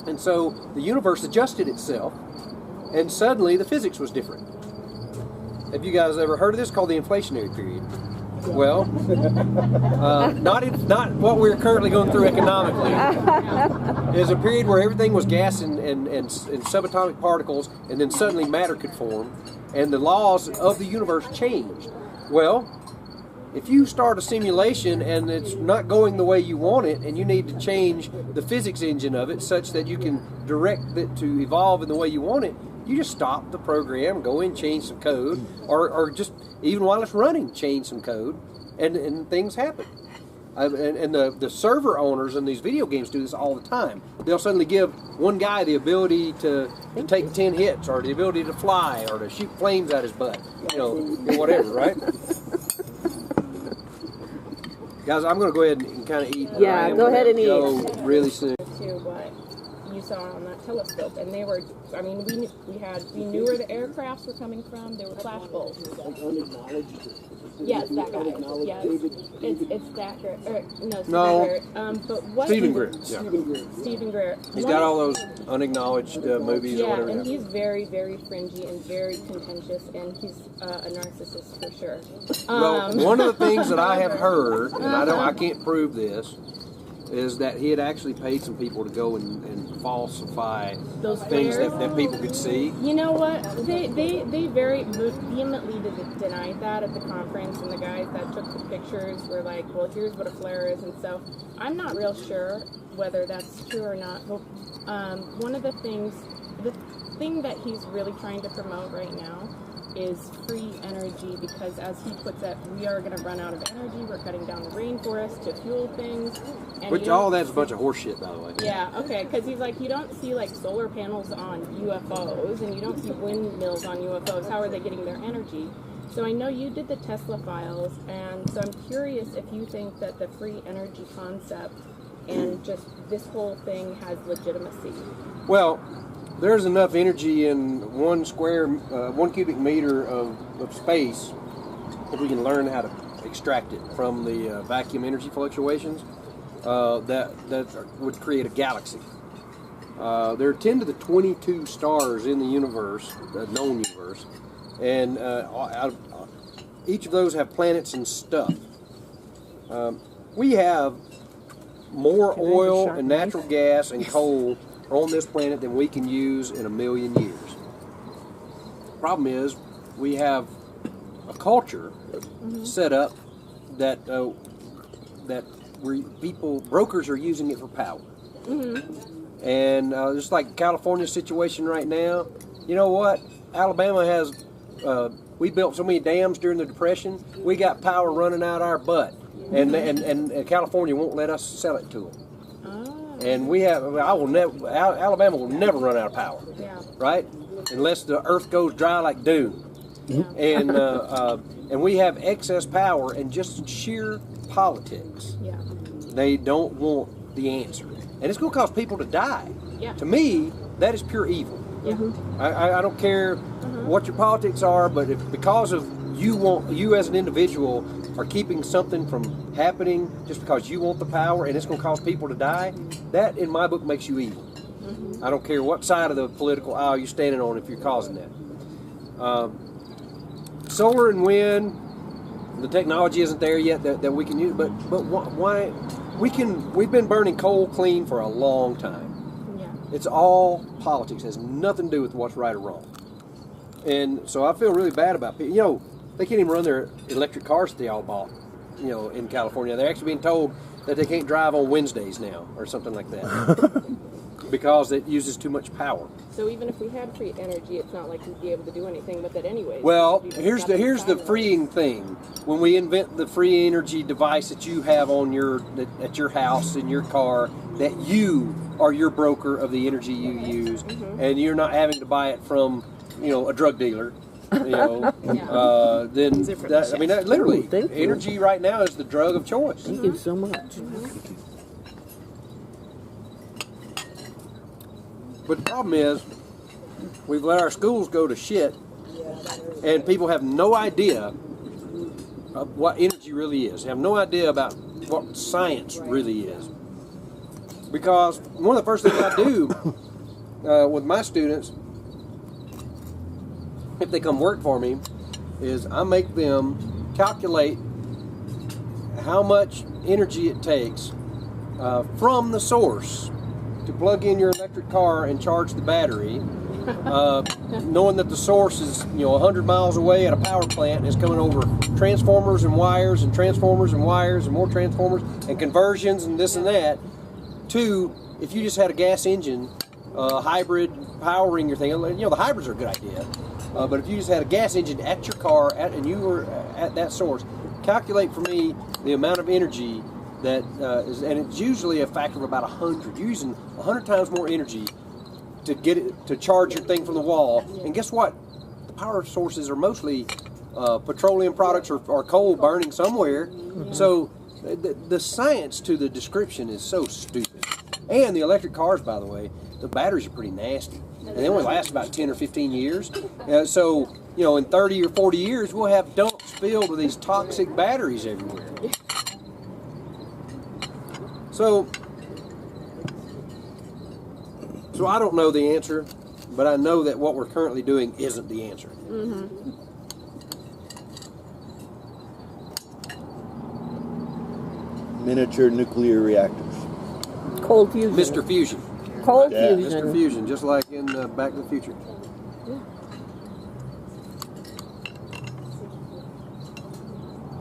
and so the universe adjusted itself. And suddenly the physics was different. Have you guys ever heard of this? Called the inflationary period. Well, not what we're currently going through economically. Is a period where everything was gas and subatomic particles, and then suddenly matter could form, and the laws of the universe changed. Well, if you start a simulation and it's not going the way you want it, and you need to change the physics engine of it such that you can direct it to evolve in the way you want it, you just stop the program, go in, change some code, or just, even while it's running, change some code, and things happen. And the server owners in these video games do this all the time. They'll suddenly give one guy the ability to take 10 hits, or the ability to fly, or to shoot flames out his butt, whatever, right? Guys, I'm going to go ahead and kind of eat. Yeah, go ahead and eat. Really soon. To what you saw on that telescope, and they were, we knew where the aircrafts were coming from. They were flash bulbs. Yes, that guy. Yes, it's that guy. No. But what? Stephen Greer. Stephen Greer. He's got all those unacknowledged movies or whatever. Yeah, and he's very, very fringy and very contentious, and he's a narcissist for sure. Well, one of the things that I have heard, and I can't prove this, is that he had actually paid some people to go and falsify Those things flares? that people could see. You know what? They very vehemently denied that at the conference, and the guys that took the pictures were like, well, here's what a flare is, and so I'm not real sure whether that's true or not. But one of the thing that he's really trying to promote right now is free energy, because as he puts it, we are going to run out of energy. We're cutting down the rainforest to fuel things. And Which all that's a bunch of horse shit, by the way. Yeah, okay, because he's like, you don't see like solar panels on UFOs, and you don't see windmills on UFOs. How are they getting their energy? So I know you did the Tesla files, and so I'm curious if you think that the free energy concept and just this whole thing has legitimacy. Well, there's enough energy in 1 cubic meter of space if we can learn how to extract it from the vacuum energy fluctuations that would create a galaxy. There are 10 to the 22 stars in the universe, the known universe, and each of those have planets and stuff. We have more oil and natural gas and coal on this planet than we can use in 1,000,000 years. Problem is, we have a culture set up that brokers are using it for power. And just like California's situation right now, you know what? Alabama has, we built so many dams during the Depression, we got power running out our butt. And California won't let us sell it to them. And we have, Alabama will never run out of power, right? Unless the earth goes dry like Dune. And we have excess power, and just sheer politics. They don't want the answer. And it's going to cause people to die. To me, that is pure evil. I don't care what your politics are, but because of you as an individual are keeping something from happening just because you want the power and it's going to cause people to die, that in my book makes you evil. I don't care what side of the political aisle you're standing on if you're causing that. Solar and wind, the technology isn't there yet that we can use, but why we've been burning coal clean for a long time. It's all politics. It has nothing to do with what's right or wrong. And so I feel really bad about people. You know, they can't even run their electric cars that they all bought, you know, in California. They're actually being told that they can't drive on Wednesdays now or something like that because it uses too much power. So even if we had free energy, it's not like we'd be able to do anything with it anyway. Well, here's the freeing thing. When we invent the free energy device that you have on at your house, in your car, that you are your broker of the energy you use, and you're not having to buy it from, you know, a drug dealer. You know, then that, I mean, that, literally, energy right now is the drug of choice. Thank you so much. But the problem is, we've let our schools go to shit, and people have no idea of what energy really is. They have no idea about what science really is. Because one of the first things I do with my students, if they come work for me, is I make them calculate how much energy it takes from the source to plug in your electric car and charge the battery, knowing that the source is, you know, 100 miles away at a power plant and is coming over transformers and wires and transformers and wires and more transformers and conversions and this and that, to if you just had a gas engine, hybrid powering your thing. You know, the hybrids are a good idea. But if you just had a gas engine at your car and you were at that source, calculate for me the amount of energy that is, and it's usually a factor of about 100. You're using 100 times more energy to get it to charge your thing from the wall. And guess what? The power sources are mostly petroleum products or coal burning somewhere. So the science to the description is so stupid. And the electric cars, by the way, the batteries are pretty nasty. And they only last about 10 or 15 years. So, you know, in 30 or 40 years, we'll have dumps filled with these toxic batteries everywhere. So I don't know the answer, but I know that what we're currently doing isn't the answer. Miniature nuclear reactors. Cold fusion. Mr. Fusion. Cold Yeah. fusion. Mr. Fusion, just like in Back to the Future.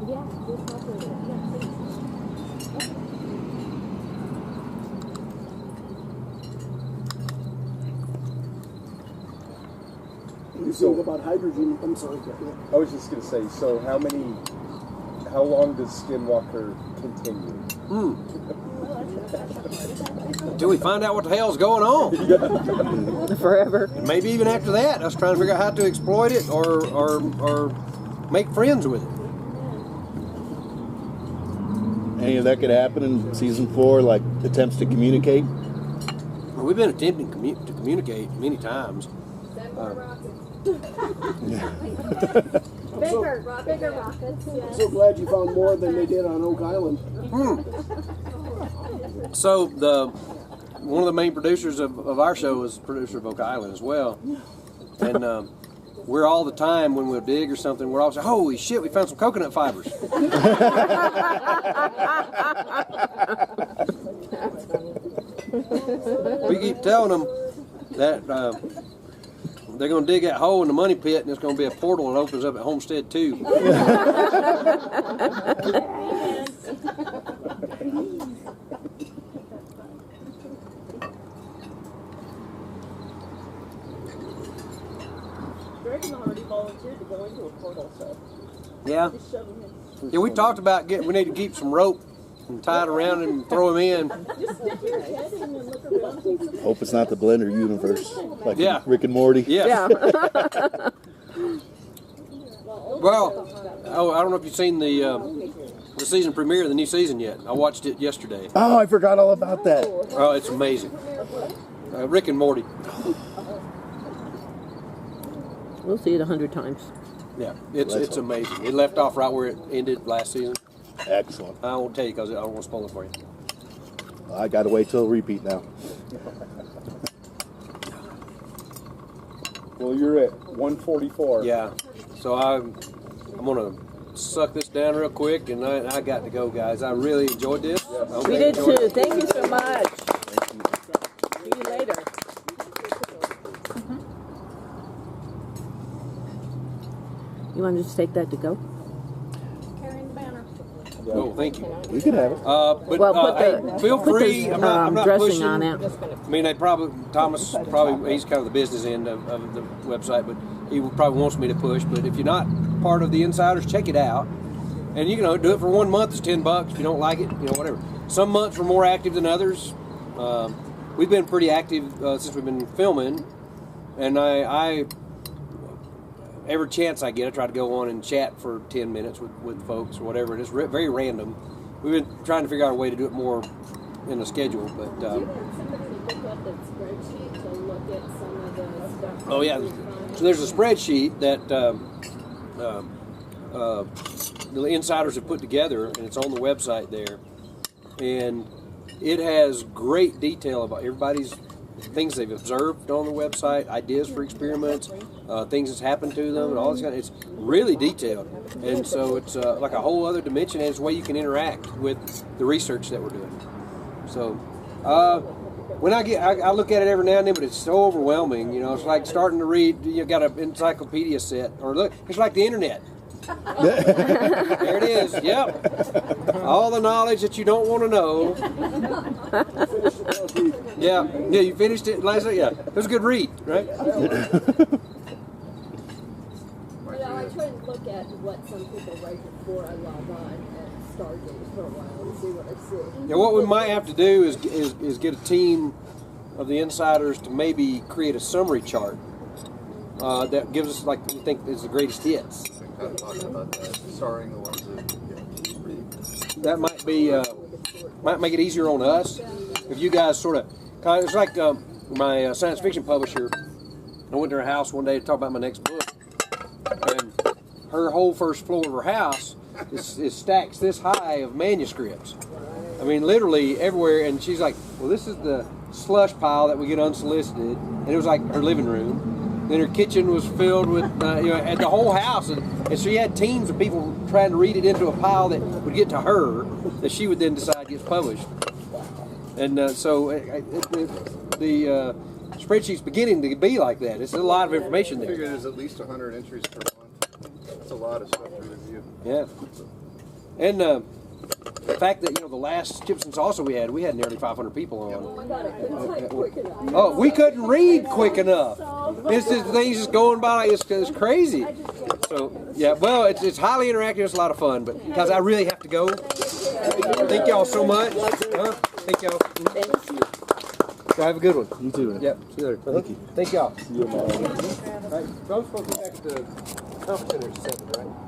Yeah, just operator. Yeah, please. You think about hydrogen? I'm sorry. I was just going to say, so how long does Skinwalker continue? Until we find out what the hell's going on. Forever. And maybe even after that, us trying to figure out how to exploit it or make friends with it. Any of that could happen in season 4, like attempts to communicate? Well, we've been attempting to communicate many times. Bigger rockets. I'm so glad you found more than they did on Oak Island. So one of the main producers of our show is producer of Oak Island as well, and we're all the time when we'll dig or something, we're all saying, "Holy shit, we found some coconut fibers." We keep telling them that they're going to dig that hole in the money pit, and it's going to be a portal that opens up at Homestead 2. Dragon already volunteered to go into a portal, so Yeah. just shove him in. Yeah, we talked about we need to keep some rope and tie it around him and throw him in. Just stick your head in and look around. Hope it's not the Blender universe, like Yeah. Rick and Morty. Yeah. Well, I don't know if you've seen the season premiere of the new season yet. I watched it yesterday. Oh, I forgot all about that. Oh, it's amazing. Rick and Morty. We'll see it 100 times. Yeah, it's amazing. It left off right where it ended last season. Excellent. I won't tell you because I don't want to spoil it for you. I got to wait till repeat now. Well, you're at 144. Yeah. So I'm gonna suck this down real quick, and I got to go, guys. I really enjoyed this. We did too. Thank you so much. See you later. You want to just take that to go? Carrying the banner. Oh, thank you. We can have it. But feel free. the, I'm not dressing pushing. on it. I mean, Thomas probably, he's kind of the business end of the website, but he probably wants me to push. But if you're not part of the insiders, check it out. And you can do it for 1 month. It's $10. If you don't like it, whatever. Some months we're more active than others. We've been pretty active since we've been filming, and I every chance I get, I try to go on and chat for 10 minutes with folks or whatever. It is very random. We've been trying to figure out a way to do it more in a schedule, but. Do you want somebody to look up that spreadsheet to look at some of the stuff? Oh yeah, so there's a spreadsheet that the insiders have put together, and it's on the website there, and it has great detail about everybody's things they've observed on the website, ideas for experiments, things that's happened to them, and all this kind of. It's really detailed, and so it's like a whole other dimension, and it's a way you can interact with the research that we're doing. So. When I look at it every now and then, but it's so overwhelming. It's like starting to read. You got an encyclopedia set, or look, it's like the internet. There it is. Yep, all the knowledge that you don't want to know. Yeah, you finished it last night. Yeah, it was a good read, right? I try and look at what some people write before I log on and Stargate for a while and see what I see. Yeah, what we might have to do is get a team of the insiders to maybe create a summary chart that gives us like we think is the greatest hits. Kind of talking about that, starring the ones that read. That might be might make it easier on us if you guys sort of. It's like my science fiction publisher. I went to her house one day to talk about my next book, and her whole first floor of her house is stacks this high of manuscripts. I mean, literally everywhere. And she's like, "Well, this is the slush pile that we get unsolicited," and it was like her living room. Then her kitchen was filled with, and the whole house, and so you had teams of people trying to read it into a pile that would get to her, that she would then decide gets published. And so the spreadsheet's beginning to be like that. It's a lot of information I there. figure there's at least 100 entries per month. That's a lot of stuff to review. Yeah. And the fact that, the last Chips and Salsa we had nearly 500 people on. Oh my God, I couldn't type quick enough. Oh, we couldn't read quick enough. It's just things just going by like it's crazy. So yeah, well, it's highly interactive. It's a lot of fun. But because I really have to go. Thank y'all so much. Thank y'all. So have a good one. You too. Yep. See you later. Thank you. Thank y'all. See you, man. All right. So I'm supposed to be back at the conference center at 7, right?